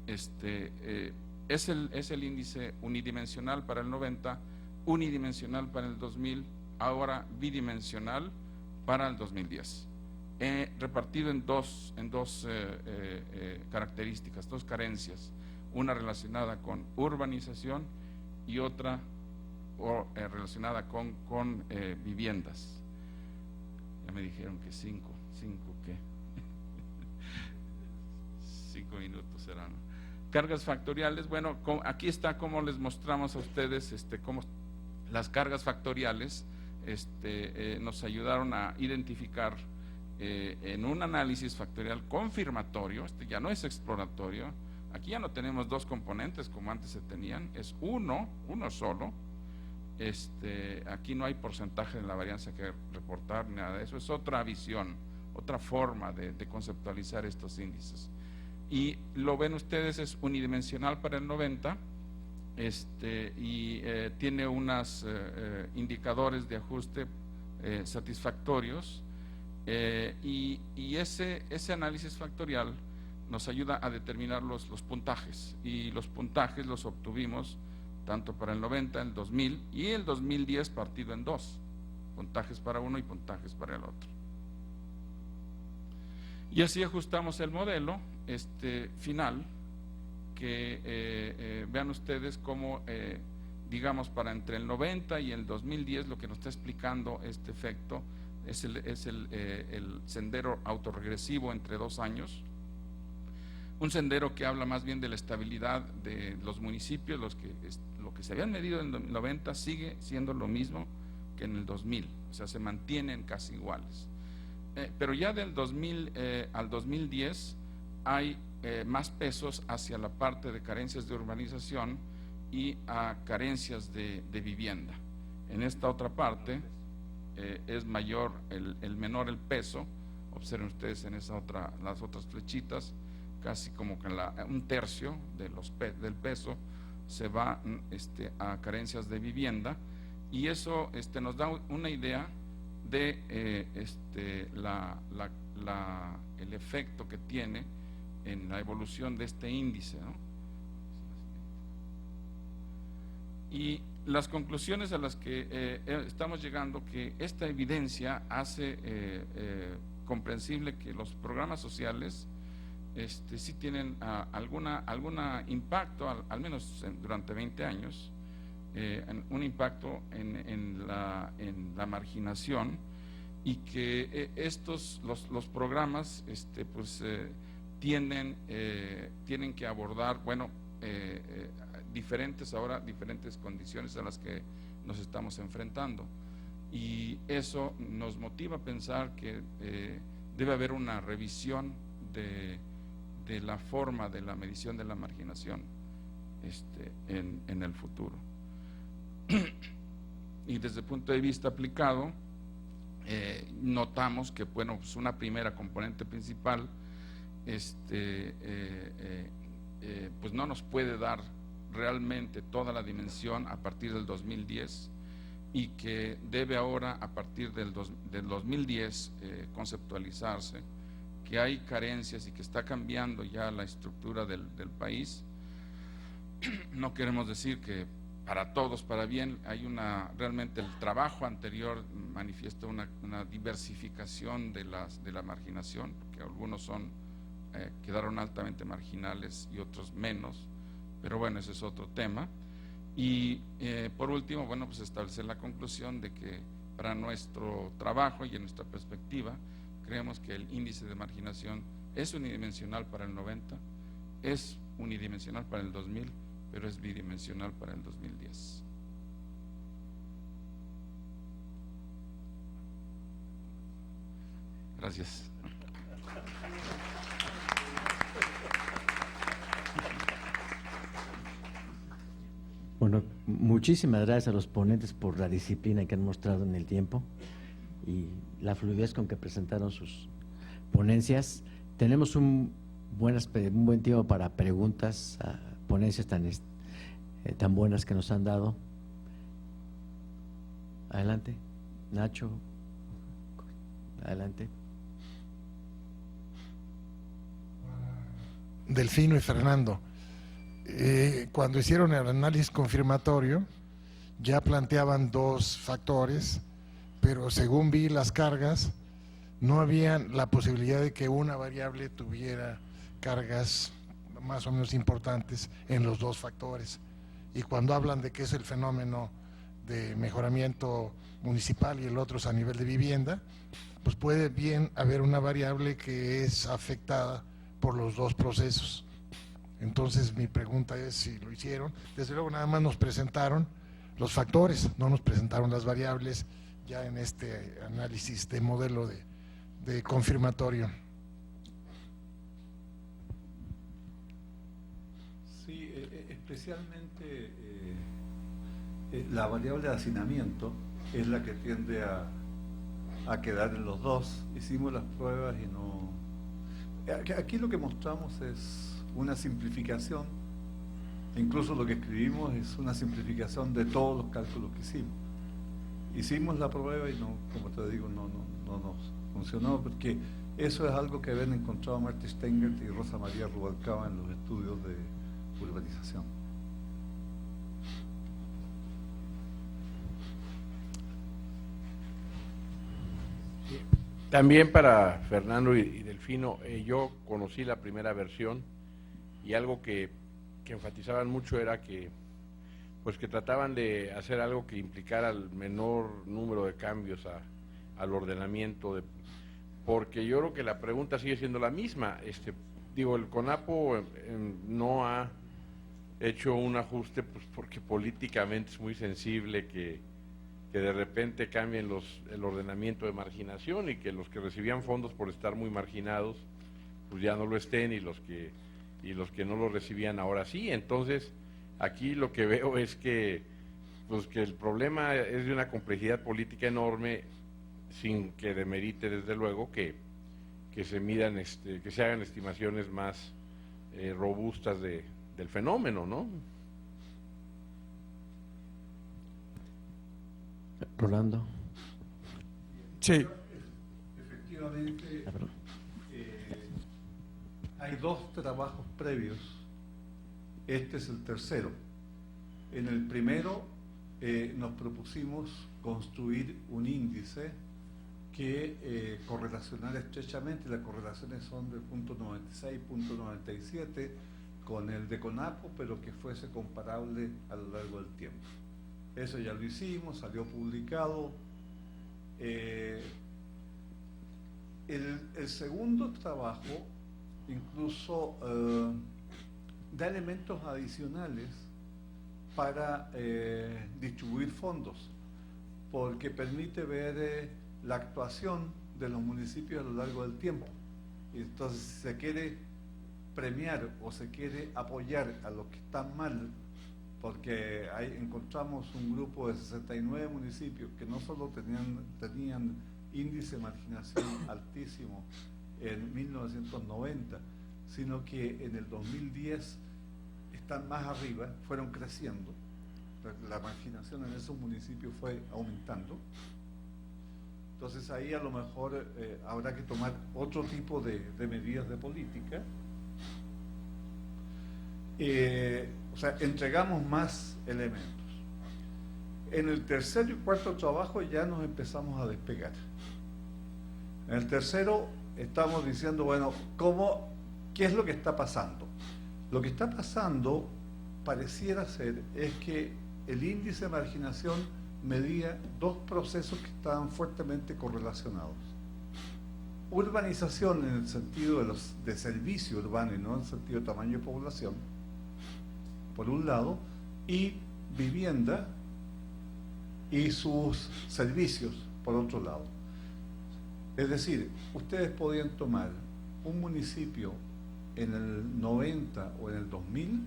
Es el índice unidimensional para el 90, unidimensional para el 2000, ahora bidimensional para el 2010. Repartido en dos características, dos carencias, una relacionada con urbanización y otra relacionada con viviendas. Ya me dijeron que cinco ¿qué? 5 minutos serán. Cargas factoriales, bueno, aquí está cómo les mostramos a ustedes cómo las cargas factoriales nos ayudaron a identificar en un análisis factorial confirmatorio. Ya no es exploratorio. Aquí ya no tenemos dos componentes como antes se tenían, es uno solo. Aquí no hay porcentaje de la varianza que reportar ni nada de eso, es otra visión, otra forma de conceptualizar estos índices. Y lo ven ustedes, es unidimensional para el 90, y tiene unos indicadores de ajuste satisfactorios, y ese análisis factorial nos ayuda a determinar los puntajes, y los puntajes los obtuvimos tanto para el 90, el 2000 y el 2010 partido en dos, puntajes para uno y puntajes para el otro. Y así ajustamos el modelo final, que vean ustedes cómo, digamos, para entre el 90 y el 2010 lo que nos está explicando este efecto es el sendero autorregresivo entre 2 años, un sendero que habla más bien de la estabilidad de los municipios. Lo que se habían medido en el 90 sigue siendo lo mismo que en el 2000, o sea, se mantienen casi iguales. Pero ya del 2000 al 2010 hay más pesos hacia la parte de carencias de urbanización y a carencias de vivienda. En esta otra parte es mayor, menor el peso. Observen ustedes en esa las otras flechitas, casi como que un tercio de del peso se va a carencias de vivienda, y eso nos da una idea de el efecto que tiene en la evolución de este índice, ¿no? Y las conclusiones a las que estamos llegando, que esta evidencia hace comprensible que los programas sociales sí tienen alguna impacto, al menos durante 20 años, un impacto en la marginación, y que los programas pues tienen que abordar, bueno, diferentes condiciones a las que nos estamos enfrentando, y eso nos motiva a pensar que debe haber una revisión de la forma de la medición de la marginación en el futuro. Y desde el punto de vista aplicado, notamos que, bueno, pues una primera componente principal pues no nos puede dar realmente toda la dimensión a partir del 2010, y que debe ahora, a partir del 2010, conceptualizarse que hay carencias y que está cambiando ya la estructura del país. No queremos decir que para todos, para bien, realmente el trabajo anterior manifiesta una diversificación de la marginación, porque algunos quedaron altamente marginales y otros menos, pero bueno, ese es otro tema. Y por último, bueno, pues establecer la conclusión de que para nuestro trabajo y en nuestra perspectiva, creemos que el índice de marginación es unidimensional para el 90, es unidimensional para el 2000, pero es bidimensional para el 2010. Gracias. Bueno, muchísimas gracias a los ponentes por la disciplina que han mostrado en el tiempo y la fluidez con que presentaron sus ponencias. Tenemos un buen tiempo para preguntas a ponencias tan buenas que nos han dado. Adelante, Nacho. Adelante. Delfino y Fernando, cuando hicieron el análisis confirmatorio ya planteaban dos factores, pero según vi las cargas no había la posibilidad de que una variable tuviera cargas más o menos importantes en los dos factores. Y cuando hablan de que es el fenómeno de mejoramiento municipal y el otro es a nivel de vivienda, pues puede bien haber una variable que es afectada por los dos procesos. Entonces mi pregunta es si lo hicieron. Desde luego nada más nos presentaron los factores, no nos presentaron las variables ya en este análisis de modelo de confirmatorio. Sí, especialmente la variable de hacinamiento es la que tiende a quedar en los dos. Hicimos las pruebas y no... Aquí lo que mostramos es una simplificación, incluso lo que escribimos es una simplificación de todos los cálculos que hicimos. Hicimos la prueba y no, como te digo, no nos funcionó, porque eso es algo que habían encontrado Marty Steingart y Rosa María Rubalcaba en los estudios de urbanización. También para Fernando y Delfino, yo conocí la primera versión y algo que enfatizaban mucho era que trataban de hacer algo que implicara el menor número de cambios al ordenamiento, porque yo creo que la pregunta sigue siendo la misma. El CONAPO no ha hecho un ajuste porque políticamente es muy sensible que de repente cambien el ordenamiento de marginación y que los que recibían fondos por estar muy marginados pues ya no lo estén, y los que no lo recibían ahora sí. Entonces, aquí lo que veo es que, pues, que el problema es de una complejidad política enorme, sin que demerite desde luego que se midan, que se hagan estimaciones más robustas del fenómeno, ¿no? Rolando. Sí. Efectivamente, Ah, perdón. hay 2 trabajos previos. Este es el tercero. En el primero nos propusimos construir un índice que correlacionara estrechamente. Las correlaciones son del punto 96, punto 97 con el de CONAPO, pero que fuese comparable a lo largo del tiempo. Eso ya lo hicimos, salió publicado. El segundo trabajo incluso da elementos adicionales para distribuir fondos, porque permite ver la actuación de los municipios a lo largo del tiempo. Entonces, si se quiere premiar o se quiere apoyar a los que están mal, porque ahí encontramos un grupo de 69 municipios que no solo tenían índice de marginación altísimo en 1990, sino que en el 2010 están más arriba, fueron creciendo. La marginación en esos municipios fue aumentando. Entonces ahí a lo mejor habrá que tomar otro tipo de medidas de política. O sea, entregamos más elementos. En el tercer y cuarto trabajo ya nos empezamos a despegar. En el tercero estamos diciendo, bueno, ¿qué es lo que está pasando? Lo que está pasando pareciera ser es que el índice de marginación medía 2 procesos que estaban fuertemente correlacionados. Urbanización en el sentido de servicio urbano y no en el sentido de tamaño de población, por un lado, y vivienda y sus servicios, por otro lado. Es decir, ustedes podían tomar un municipio en el 90 o en el 2000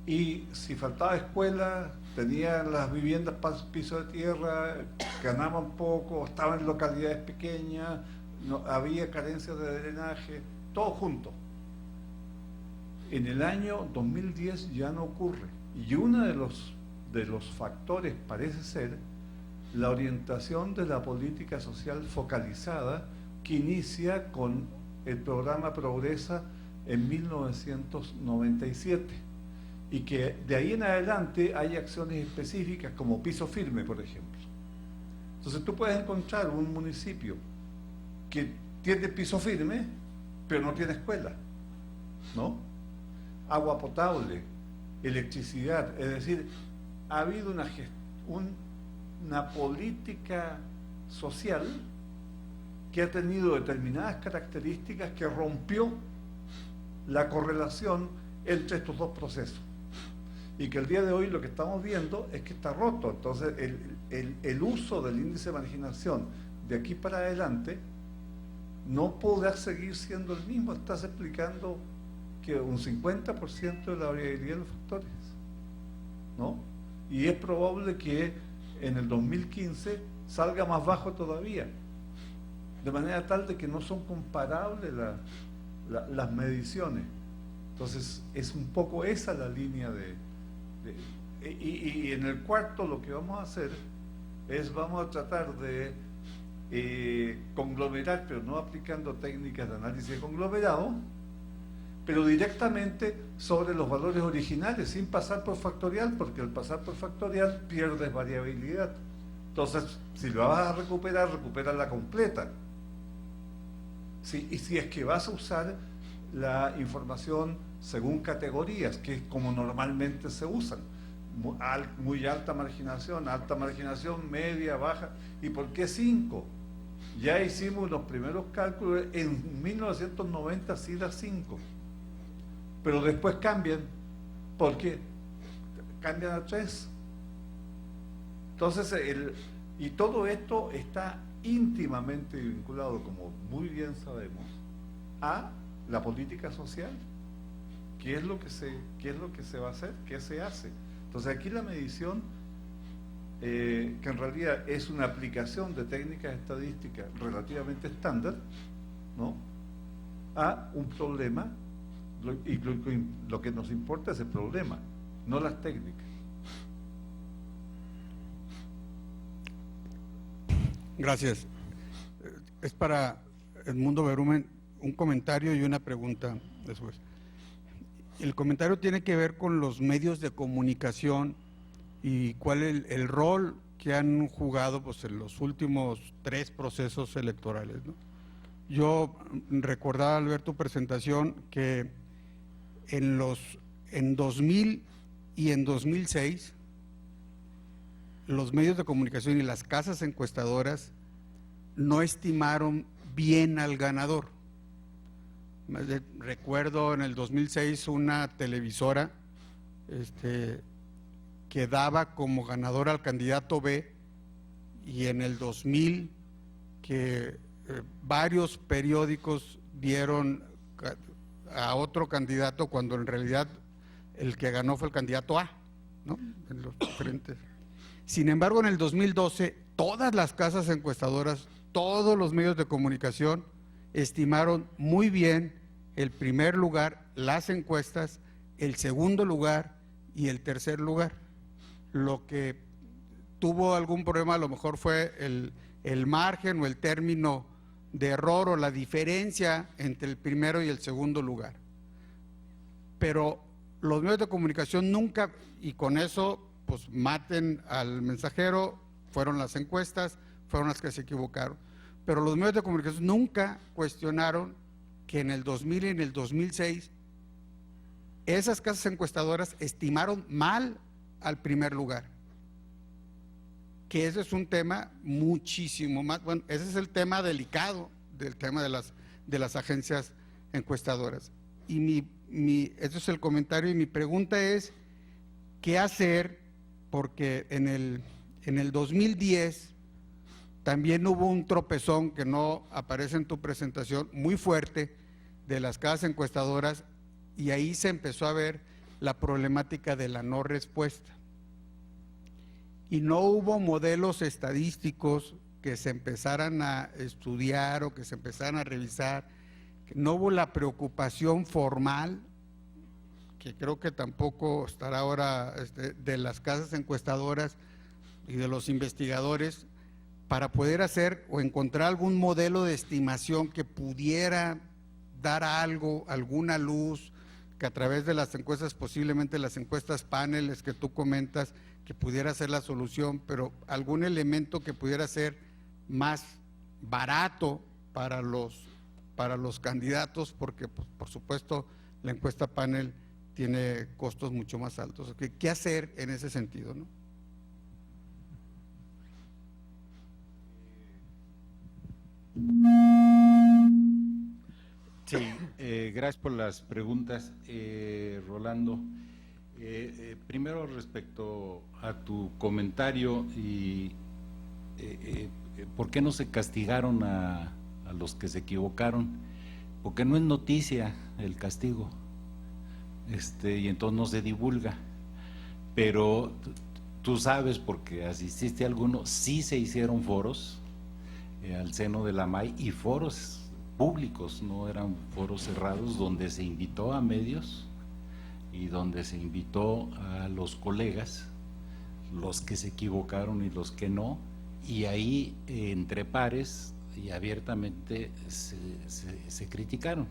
y si faltaba escuela, tenían las viviendas piso de tierra, ganaban poco, estaban en localidades pequeñas, no, había carencias de drenaje, todo junto. En el año 2010 ya no ocurre. Y uno de los factores parece ser la orientación de la política social focalizada que inicia con el programa Progresa en 1997 y que de ahí en adelante hay acciones específicas como piso firme, por ejemplo. Entonces tú puedes encontrar un municipio que tiene piso firme pero no tiene escuela, ¿no? Agua potable, electricidad, es decir, ha habido una política social que ha tenido determinadas características que rompió la correlación entre estos 2 procesos y que el día de hoy lo que estamos viendo es que está roto. Entonces el uso del índice de marginación de aquí para adelante no podrá seguir siendo el mismo. Estás explicando que un 50% de la variabilidad de los factores, ¿no? Y es probable que en el 2015 salga más bajo todavía, de manera tal de que no son comparables las mediciones. Entonces es un poco esa la línea y en el cuarto lo que vamos a hacer es vamos a tratar de conglomerar, pero no aplicando técnicas de análisis de conglomerado, pero directamente sobre los valores originales, sin pasar por factorial, porque al pasar por factorial pierdes variabilidad. Entonces, si lo vas a recuperar, recupérala completa. Sí, y si es que vas a usar la información según categorías, que es como normalmente se usan, muy alta marginación, media, baja. ¿Y por qué 5? Ya hicimos los primeros cálculos, en 1990 sí da 5. Pero después cambian, porque cambian a 3. Entonces, y todo esto está íntimamente vinculado, como muy bien sabemos, a la política social. ¿Qué es lo que se va a hacer? ¿Qué se hace? Entonces aquí la medición, que en realidad es una aplicación de técnicas estadísticas relativamente estándar, ¿no?, a un problema, y lo que nos importa es el problema, no las técnicas. Gracias. Es para Edmundo Berumen un comentario y una pregunta después. El comentario tiene que ver con los medios de comunicación y cuál es el rol que han jugado pues, en los últimos 3 procesos electorales, ¿no? Yo recordaba al ver tu presentación que en 2000 y en 2006 los medios de comunicación y las casas encuestadoras no estimaron bien al ganador. Recuerdo en el 2006 una televisora que daba como ganador al candidato B, y en el 2000 que varios periódicos dieron a otro candidato cuando en realidad el que ganó fue el candidato A, ¿no? En los diferentes. Sin embargo, en el 2012 todas las casas encuestadoras, todos los medios de comunicación estimaron muy bien el primer lugar, las encuestas, el segundo lugar y el tercer lugar. Lo que tuvo algún problema a lo mejor fue el margen o el término de error o la diferencia entre el primero y el segundo lugar. Pero los medios de comunicación nunca, y con eso pues maten al mensajero, fueron las encuestas, fueron las que se equivocaron. Pero los medios de comunicación nunca cuestionaron que en el 2000 y en el 2006 esas casas encuestadoras estimaron mal al primer lugar. Que ese es un tema muchísimo más, bueno, ese es el tema delicado del tema de las agencias encuestadoras. Y ese es el comentario, y mi pregunta es, ¿qué hacer? Porque en el 2010 también hubo un tropezón que no aparece en tu presentación, muy fuerte, de las casas encuestadoras, y ahí se empezó a ver la problemática de la no respuesta. Y no hubo modelos estadísticos que se empezaran a estudiar o que se empezaran a revisar, no hubo la preocupación formal, que creo que tampoco estará ahora de las casas encuestadoras y de los investigadores, para poder hacer o encontrar algún modelo de estimación que pudiera dar algo, alguna luz, que a través de las encuestas, posiblemente las encuestas paneles que tú comentas, que pudiera ser la solución, pero algún elemento que pudiera ser más barato para los candidatos, porque pues, por supuesto la encuesta panel tiene costos mucho más altos. ¿Qué hacer en ese sentido, no? Sí, gracias por las preguntas, Rolando. Primero, respecto a tu comentario y ¿por qué no se castigaron a los que se equivocaron? Porque no es noticia el castigo, y entonces no se divulga. Pero tú sabes, porque asististe a alguno, sí se hicieron foros al seno de la MAI, y foros públicos, no eran foros cerrados, donde se invitó a medios y donde se invitó a los colegas, los que se equivocaron y los que no, y ahí entre pares y abiertamente se criticaron.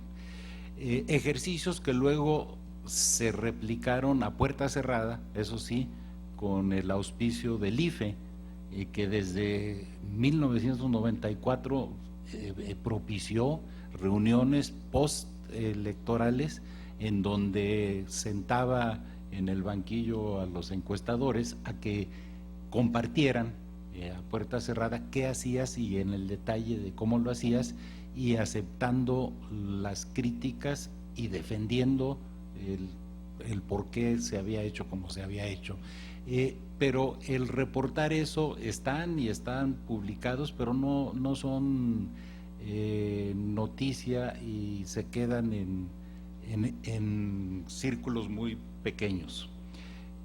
Ejercicios que luego se replicaron a puerta cerrada, eso sí, con el auspicio del IFE, que desde 1994 propició reuniones postelectorales en donde sentaba en el banquillo a los encuestadores a que compartieran a puerta cerrada qué hacías y en el detalle de cómo lo hacías, y aceptando las críticas y defendiendo el por qué se había hecho como se había hecho. Pero el reportar eso están publicados, pero no son noticia y se quedan en círculos muy pequeños.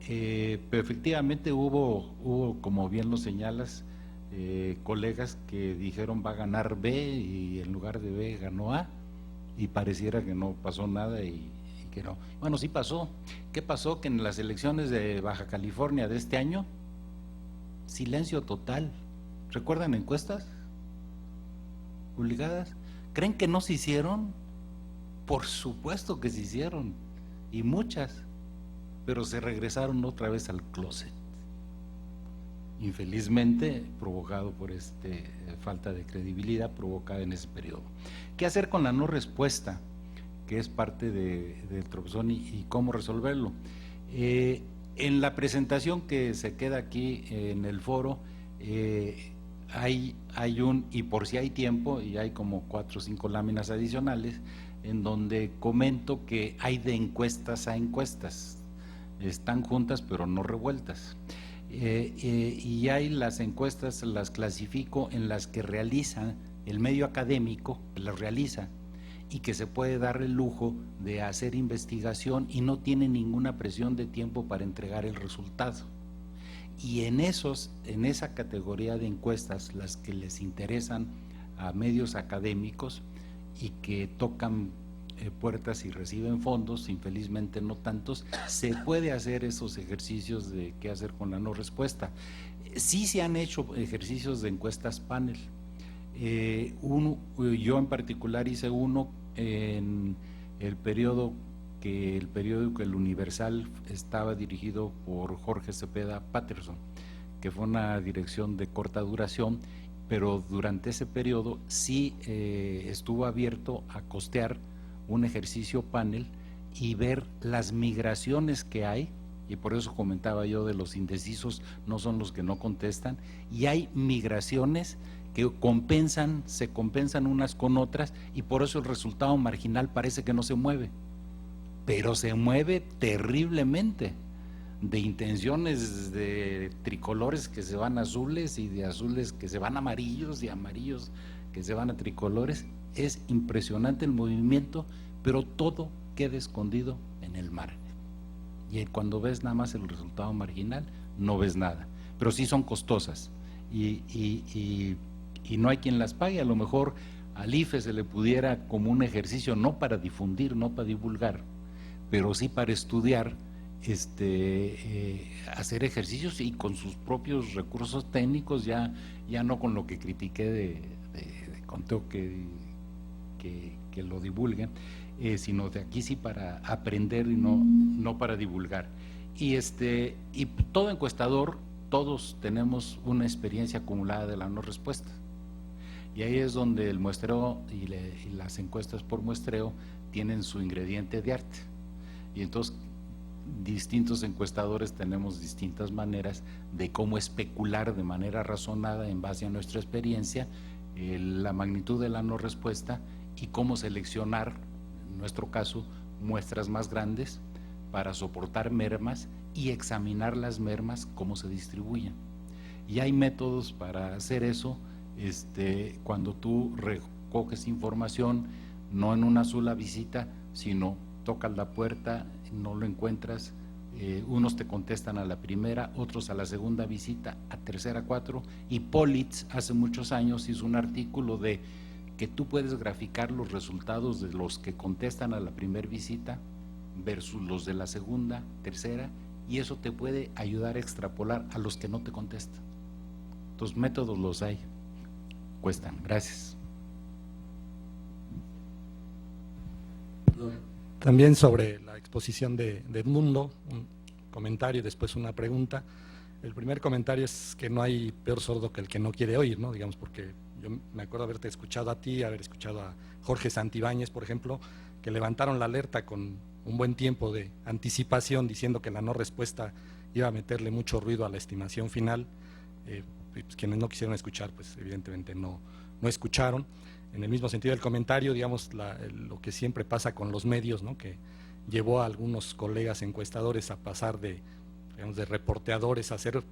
Pero efectivamente hubo, como bien lo señalas, colegas que dijeron va a ganar B y en lugar de B ganó A y pareciera que no pasó nada y que no. Bueno, sí pasó. ¿Qué pasó? Que en las elecciones de Baja California de este año, silencio total. ¿Recuerdan encuestas publicadas? ¿Creen que no se hicieron? Por supuesto que se hicieron, y muchas, pero se regresaron otra vez al closet, infelizmente provocado por falta de credibilidad provocada en ese periodo. ¿Qué hacer con la no respuesta, que es parte del tropezón, y cómo resolverlo? En la presentación que se queda aquí en el foro, hay y por si hay tiempo, y hay como 4 o 5 láminas adicionales, en donde comento que hay de encuestas a encuestas, están juntas pero no revueltas. Y hay las encuestas, las clasifico en las que realiza el medio académico, las realiza, y que se puede dar el lujo de hacer investigación y no tiene ninguna presión de tiempo para entregar el resultado. Y en esa categoría de encuestas, las que les interesan a medios académicos y que tocan puertas y reciben fondos, infelizmente no tantos, se puede hacer esos ejercicios de qué hacer con la no respuesta. Sí se han hecho ejercicios de encuestas panel. Yo en particular hice uno en el periodo que el periódico El Universal estaba dirigido por Jorge Cepeda Patterson, que fue una dirección de corta duración, pero durante ese periodo sí estuvo abierto a costear un ejercicio panel y ver las migraciones que hay, y por eso comentaba yo de los indecisos, no son los que no contestan, y hay migraciones que se compensan unas con otras, y por eso el resultado marginal parece que no se mueve, pero se mueve terriblemente, de intenciones de tricolores que se van a azules y de azules que se van a amarillos y amarillos que se van a tricolores. Es impresionante el movimiento, pero todo queda escondido en el mar. Y cuando ves nada más el resultado marginal, no ves nada, pero sí son costosas y no hay quien las pague. A lo mejor al IFE se le pudiera, como un ejercicio, no para difundir, no para divulgar, pero sí para estudiar, hacer ejercicios y con sus propios recursos técnicos, ya no con lo que critiqué de conteo que lo divulguen, sino de aquí sí para aprender y no para divulgar. Y todo encuestador, todos tenemos una experiencia acumulada de la no respuesta. Y ahí es donde el muestreo y las encuestas por muestreo tienen su ingrediente de arte. Y entonces distintos encuestadores tenemos distintas maneras de cómo especular de manera razonada en base a nuestra experiencia la magnitud de la no respuesta y cómo seleccionar, en nuestro caso, muestras más grandes para soportar mermas y examinar las mermas, cómo se distribuyen. Y hay métodos para hacer eso. Cuando tú recoges información, no en una sola visita, sino tocas la puerta, no lo encuentras, unos te contestan a la primera, otros a la segunda visita, a tercera, 4, y Politz hace muchos años hizo un artículo de que tú puedes graficar los resultados de los que contestan a la primera visita versus los de la segunda, tercera, y eso te puede ayudar a extrapolar a los que no te contestan. Entonces, métodos los hay, cuestan. Gracias. También sobre la exposición de Edmundo, un comentario y después una pregunta. El primer comentario es que no hay peor sordo que el que no quiere oír, ¿no? Digamos, porque yo me acuerdo haberte escuchado a ti, haber escuchado a Jorge Santibáñez, por ejemplo, que levantaron la alerta con un buen tiempo de anticipación, diciendo que la no respuesta iba a meterle mucho ruido a la estimación final. Pues, quienes no quisieron escuchar, pues evidentemente no escucharon. En el mismo sentido del comentario, digamos, lo que siempre pasa con los medios, ¿no? Que llevó a algunos colegas encuestadores a pasar de reporteadores a ser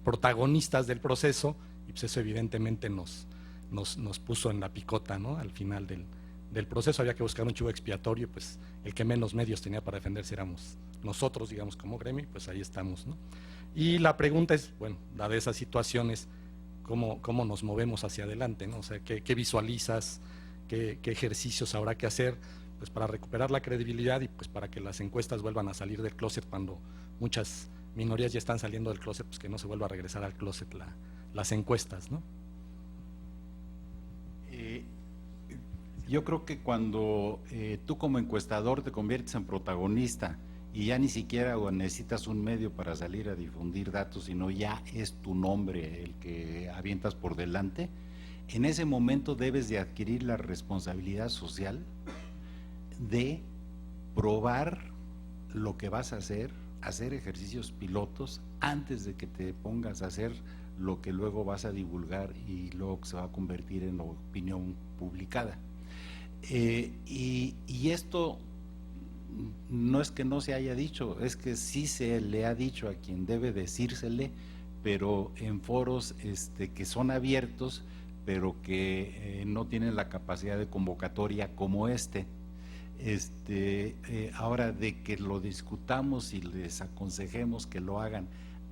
protagonistas del proceso, y pues eso evidentemente nos nos puso en la picota, ¿no? Al final del proceso había que buscar un chivo expiatorio, pues el que menos medios tenía para defenderse éramos nosotros, digamos, como gremio, pues ahí estamos, ¿no? Y la pregunta es, bueno, dada esas situaciones, ¿cómo nos movemos hacia adelante, ¿no? O sea, ¿qué visualizas, qué ejercicios habrá que hacer, pues para recuperar la credibilidad y pues para que las encuestas vuelvan a salir del closet cuando muchas minorías ya están saliendo del closet, pues que no se vuelva a regresar al closet las encuestas, ¿no? Yo creo que cuando tú como encuestador te conviertes en protagonista y ya ni siquiera necesitas un medio para salir a difundir datos, sino ya es tu nombre el que avientas por delante, en ese momento debes de adquirir la responsabilidad social de probar lo que vas a hacer ejercicios pilotos antes de que te pongas a hacer lo que luego vas a divulgar y luego se va a convertir en opinión publicada. Y esto no es que no se haya dicho, es que sí se le ha dicho a quien debe decírsele, pero en foros que son abiertos, pero que no tienen la capacidad de convocatoria como ahora de que lo discutamos y les aconsejemos que lo hagan,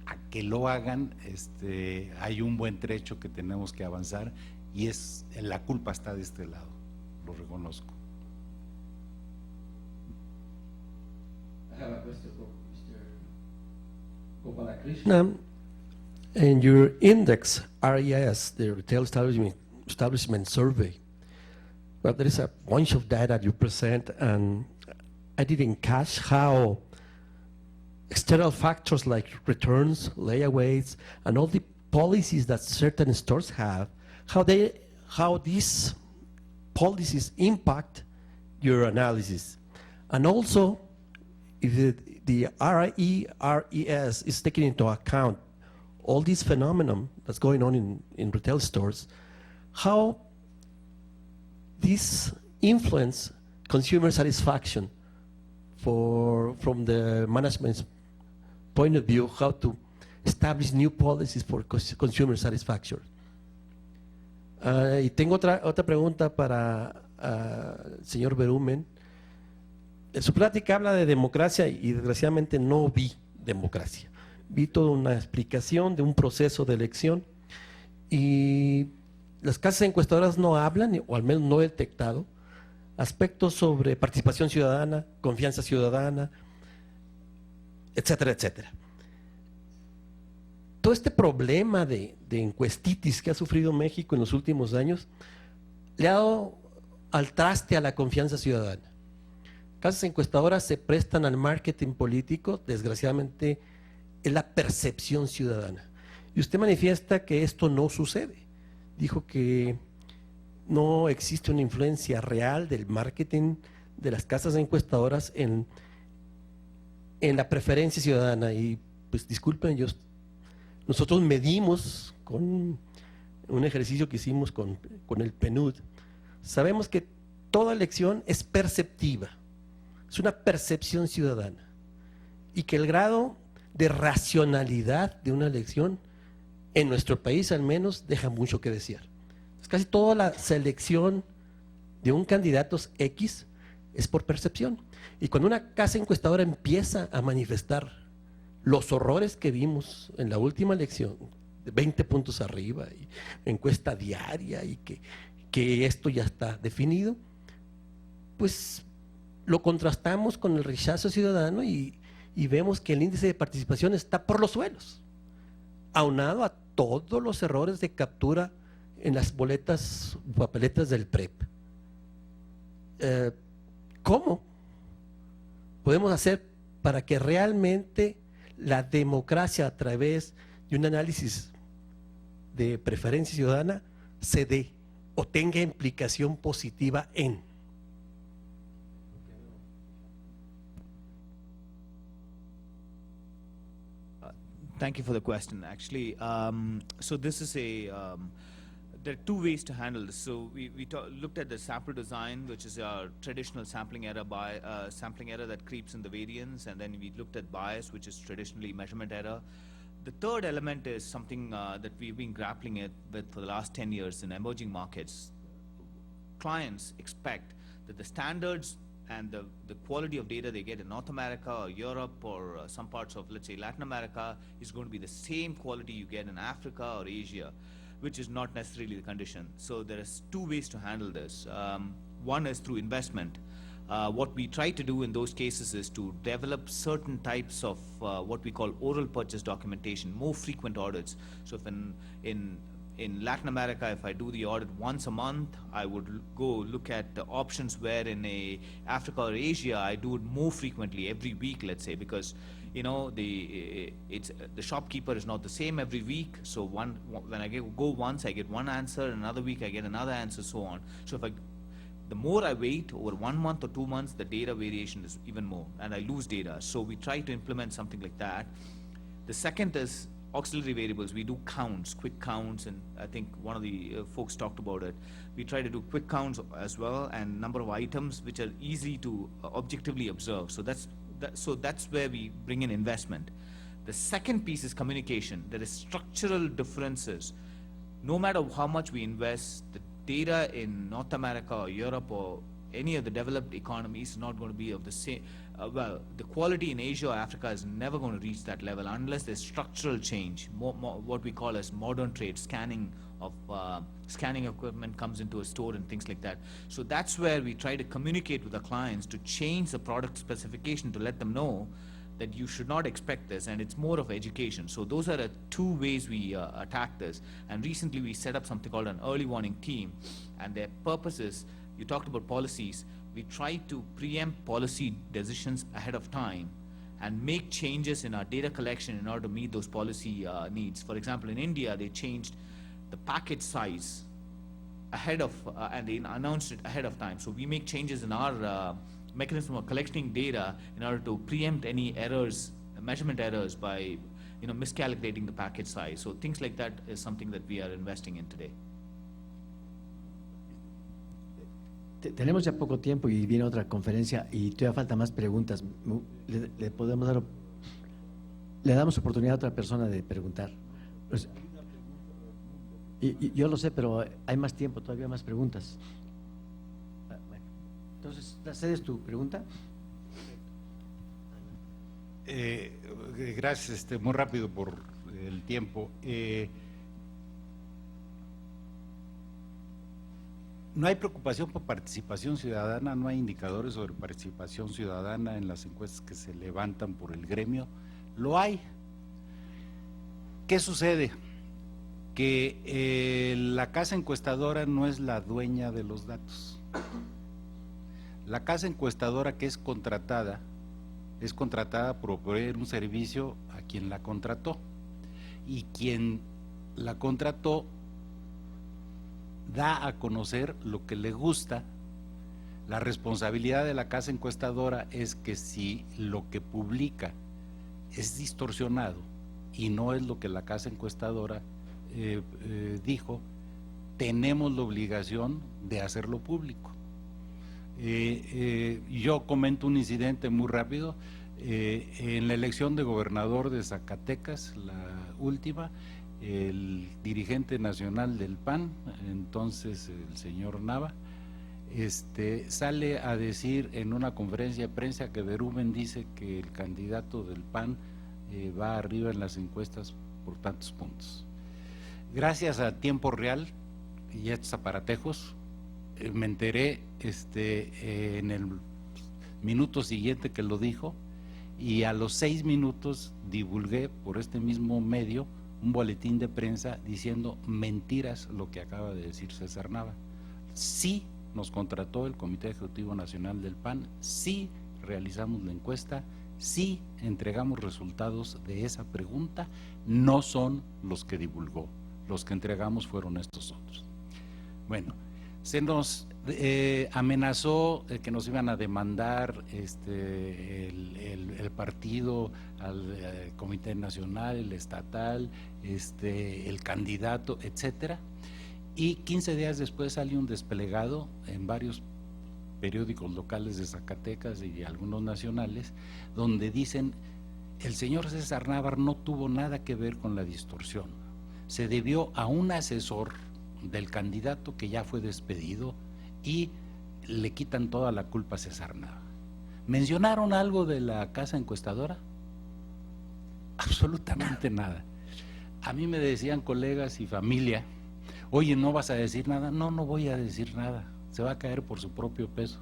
a que lo hagan, hay un buen trecho que tenemos que avanzar y la culpa está de este lado, lo reconozco. I have a question for Mr. Gopalakrishnan. In your index, RES, the Retail Establishment Survey, well, there is a bunch of data you present, and I didn't catch how external factors like returns, layaways, and all the policies that certain stores have, how these policies impact your analysis. And also, if the RES is taking into account all this phenomenon that's going on in retail stores, how this influence consumer satisfaction from the management's point of view, how to establish new policies for consumer satisfaction. Y tengo otra pregunta para el señor Berumen. En su plática habla de democracia y desgraciadamente no vi democracia. Vi toda una explicación de un proceso de elección y las casas encuestadoras no hablan, o al menos no he detectado, aspectos sobre participación ciudadana, confianza ciudadana, etcétera, etcétera. Todo este problema de encuestitis que ha sufrido México en los últimos años le ha dado al traste a la confianza ciudadana. Casas encuestadoras se prestan al marketing político, desgraciadamente es la percepción ciudadana. Y usted manifiesta que esto no sucede. Dijo que no existe una influencia real del marketing de las casas encuestadoras en la preferencia ciudadana. Y pues disculpen, nosotros medimos con un ejercicio que hicimos con el PNUD. Sabemos que toda elección es perceptiva, es una percepción ciudadana, y que el grado de racionalidad de una elección en nuestro país al menos deja mucho que desear. Entonces, casi toda la selección de un candidato X es por percepción, y cuando una casa encuestadora empieza a manifestar los horrores que vimos en la última elección, de 20 puntos arriba, y encuesta diaria, y que esto ya está definido, pues lo contrastamos con el rechazo ciudadano y vemos que el índice de participación está por los suelos, aunado a todos los errores de captura en las boletas o papeletas del PREP. ¿Cómo podemos hacer para que realmente la democracia a través de un análisis de preferencia ciudadana se dé o tenga implicación positiva en? Thank you for the question. Actually, so this is there are two ways to handle this. So we looked at the sample design, which is our traditional sampling error sampling error that creeps in the variance, and then we looked at bias, which is traditionally measurement error. The third element is something that we've been grappling with for the last 10 years in emerging markets. Clients expect that the standards and the quality of data they get in North America or Europe or some parts of, let's say, Latin America is going to be the same quality you get in Africa or Asia, which is not necessarily the condition. So there is two ways to handle this. One is through investment. What we try to do in those cases is to develop certain types of what we call oral purchase documentation, more frequent audits. So if in Latin America, if I do the audit once a month, I would go look at the options where in Africa or Asia, I do it more frequently, every week, let's say, because you know the shopkeeper is not the same every week. So when I go once, I get one answer, another week I get another answer, so on. So the more I wait, over 1 month or 2 months, the data variation is even more, and I lose data. So we try to implement something like that. The second is auxiliary variables. We do counts, quick counts, and I think one of the folks talked about it. We try to do quick counts as well, and number of items which are easy to objectively observe. So that's where we bring in investment. The second piece is communication. There is structural differences. No matter how much we invest, the data in North America or Europe or any of the developed economies is not going to be of the same. Well, the quality in Asia or Africa is never going to reach that level unless there's structural change, more what we call as modern trade, scanning equipment comes into a store and things like that. So that's where we try to communicate with the clients to change the product specification to let them know that you should not expect this, and it's more of education. So those are the two ways we attack this. And recently we set up something called an early warning team, and their purpose is, you talked about policies, we try to preempt policy decisions ahead of time and make changes in our data collection in order to meet those policy needs. For example, in India, they changed the package size ahead of, and they announced it ahead of time. So we make changes in our mechanism of collecting data in order to preempt any errors, measurement errors by miscalculating the package size. So things like that is something that we are investing in today. Tenemos ya poco tiempo y viene otra conferencia y todavía falta más preguntas. Le damos oportunidad a otra persona de preguntar. Pues, y yo lo sé, pero hay más tiempo, todavía más preguntas. Bueno, entonces, ¿cedes tu pregunta? Gracias, muy rápido por el tiempo. No hay preocupación por participación ciudadana, no hay indicadores sobre participación ciudadana en las encuestas que se levantan por el gremio. Lo hay. ¿Qué sucede? Que la casa encuestadora no es la dueña de los datos. La casa encuestadora que es contratada por proveer un servicio a quien la contrató, y quien la contrató da a conocer lo que le gusta. La responsabilidad de la casa encuestadora es que si lo que publica es distorsionado y no es lo que la casa encuestadora dijo, tenemos la obligación de hacerlo público. Yo comento un incidente muy rápido. En la elección de gobernador de Zacatecas, la última, el dirigente nacional del PAN, entonces el señor Nava, sale a decir en una conferencia de prensa que Berumen dice que el candidato del PAN va arriba en las encuestas por tantos puntos. Gracias a Tiempo Real y a estos aparatejos, me enteré en el minuto siguiente que lo dijo, y a los 6 minutos divulgué por este mismo medio un boletín de prensa diciendo mentiras lo que acaba de decir César Nava. Sí nos contrató el Comité Ejecutivo Nacional del PAN, sí realizamos la encuesta, sí entregamos resultados de esa pregunta, no son los que divulgó, los que entregamos fueron estos otros. Bueno, se nos amenazó que nos iban a demandar el partido al Comité Nacional, el estatal, el candidato, etcétera, y 15 días después salió un desplegado en varios periódicos locales de Zacatecas y algunos nacionales donde dicen el señor César Návar no tuvo nada que ver con la distorsión. Se debió a un asesor del candidato que ya fue despedido y le quitan toda la culpa a César Návar. ¿Mencionaron algo de la casa encuestadora? Absolutamente nada. A mí me decían colegas y familia, oye, ¿no vas a decir nada? No, no voy a decir nada, se va a caer por su propio peso,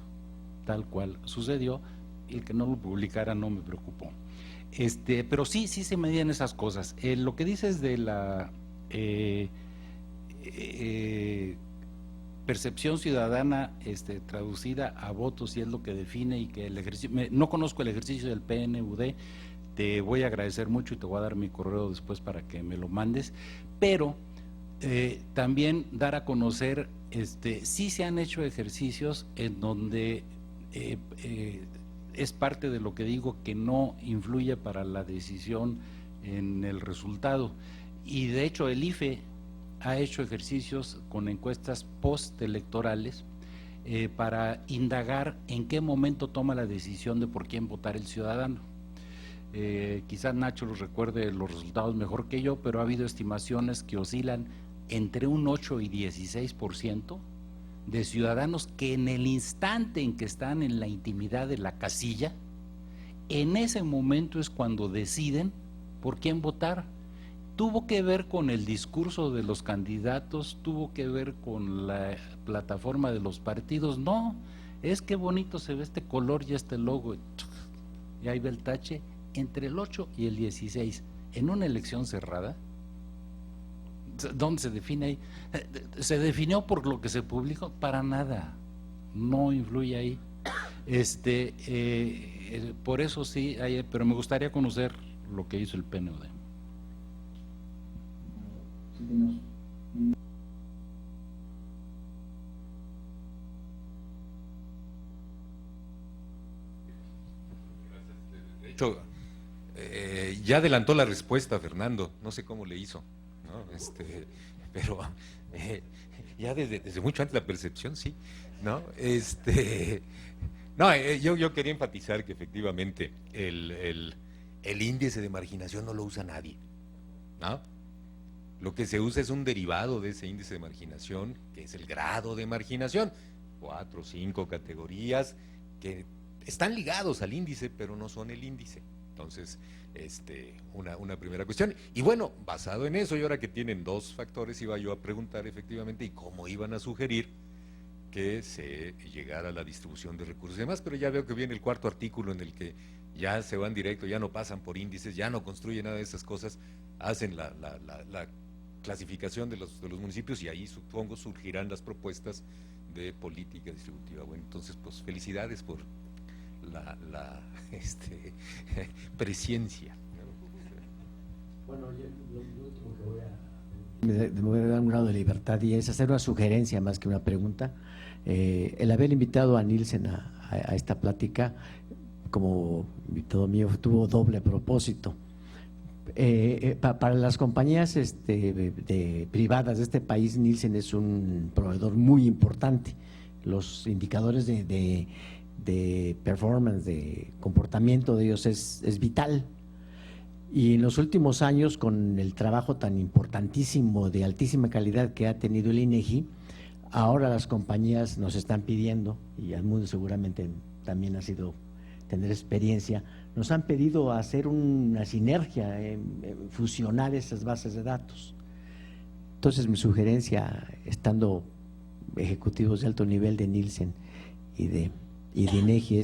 tal cual sucedió, y el que no lo publicara no me preocupó. Pero sí se medían esas cosas. Lo que dices de la percepción ciudadana traducida a votos, y es lo que define, y que el ejercicio, no conozco el ejercicio del PNUD, te voy a agradecer mucho y te voy a dar mi correo después para que me lo mandes, pero también dar a conocer, sí se han hecho ejercicios en donde es parte de lo que digo, que no influye para la decisión en el resultado, y de hecho el IFE ha hecho ejercicios con encuestas postelectorales para indagar en qué momento toma la decisión de por quién votar el ciudadano. Quizás Nacho los recuerde los resultados mejor que yo, pero ha habido estimaciones que oscilan entre un 8 y 16% de ciudadanos que en el instante en que están en la intimidad de la casilla, en ese momento es cuando deciden por quién votar. Tuvo que ver con el discurso de los candidatos, tuvo que ver con la plataforma de los partidos. No, es que bonito se ve este color y este logo, y ahí ve el tache. Entre el 8 y el 16, en una elección cerrada, ¿dónde se define ahí? ¿Se definió por lo que se publicó? Para nada, no influye ahí. Por eso sí, pero me gustaría conocer lo que hizo el PNUD. De hecho, ya adelantó la respuesta, Fernando, no sé cómo le hizo, ¿no? Pero ya desde mucho antes la percepción, sí, ¿no? No, yo quería enfatizar que efectivamente el índice de marginación no lo usa nadie, ¿no? Lo que se usa es un derivado de ese índice de marginación, que es el grado de marginación, 4 o 5 categorías que están ligados al índice, pero no son el índice. Entonces, una primera cuestión. Y bueno, basado en eso, y ahora que tienen 2 factores, iba yo a preguntar efectivamente y cómo iban a sugerir que se llegara a la distribución de recursos y demás, pero ya veo que viene el 4º artículo en el que ya se van directo, ya no pasan por índices, ya no construyen nada de esas cosas, hacen la clasificación de los municipios, y ahí supongo surgirán las propuestas de política distributiva. Bueno, entonces pues felicidades por la presciencia. Bueno, lo último que me voy a dar un grado de libertad, y es hacer una sugerencia más que una pregunta. El haber invitado a Nielsen a esta plática como invitado mío tuvo doble propósito. Para las compañías privadas de este país, Nielsen es un proveedor muy importante. Los indicadores de performance, de comportamiento de ellos es vital. Y en los últimos años, con el trabajo tan importantísimo, de altísima calidad que ha tenido el INEGI, ahora las compañías nos están pidiendo, y al mundo seguramente también ha sido tener experiencia, nos han pedido hacer una sinergia, fusionar esas bases de datos. Entonces mi sugerencia, estando ejecutivos de alto nivel de Nielsen y de INEGI,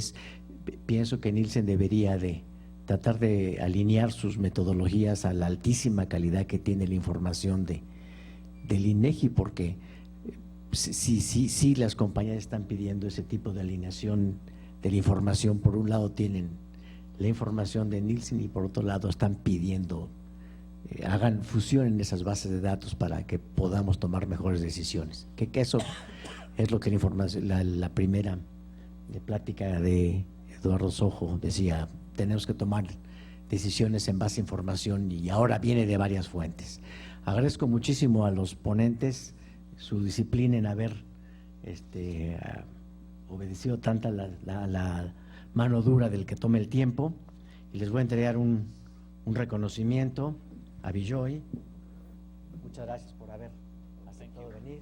pienso que Nielsen debería de tratar de alinear sus metodologías a la altísima calidad que tiene la información del INEGI, porque sí las compañías están pidiendo ese tipo de alineación de la información. Por un lado tienen la información de Nielsen y por otro lado están pidiendo hagan fusión en esas bases de datos para que podamos tomar mejores decisiones. Que eso es lo que la primera plática de Eduardo Sojo decía: tenemos que tomar decisiones en base a información, y ahora viene de varias fuentes. Agradezco muchísimo a los ponentes su disciplina en haber obedecido tanta la mano dura del que tome el tiempo, y les voy a entregar un un reconocimiento a Bijoy. Muchas gracias por haber aceptado venir.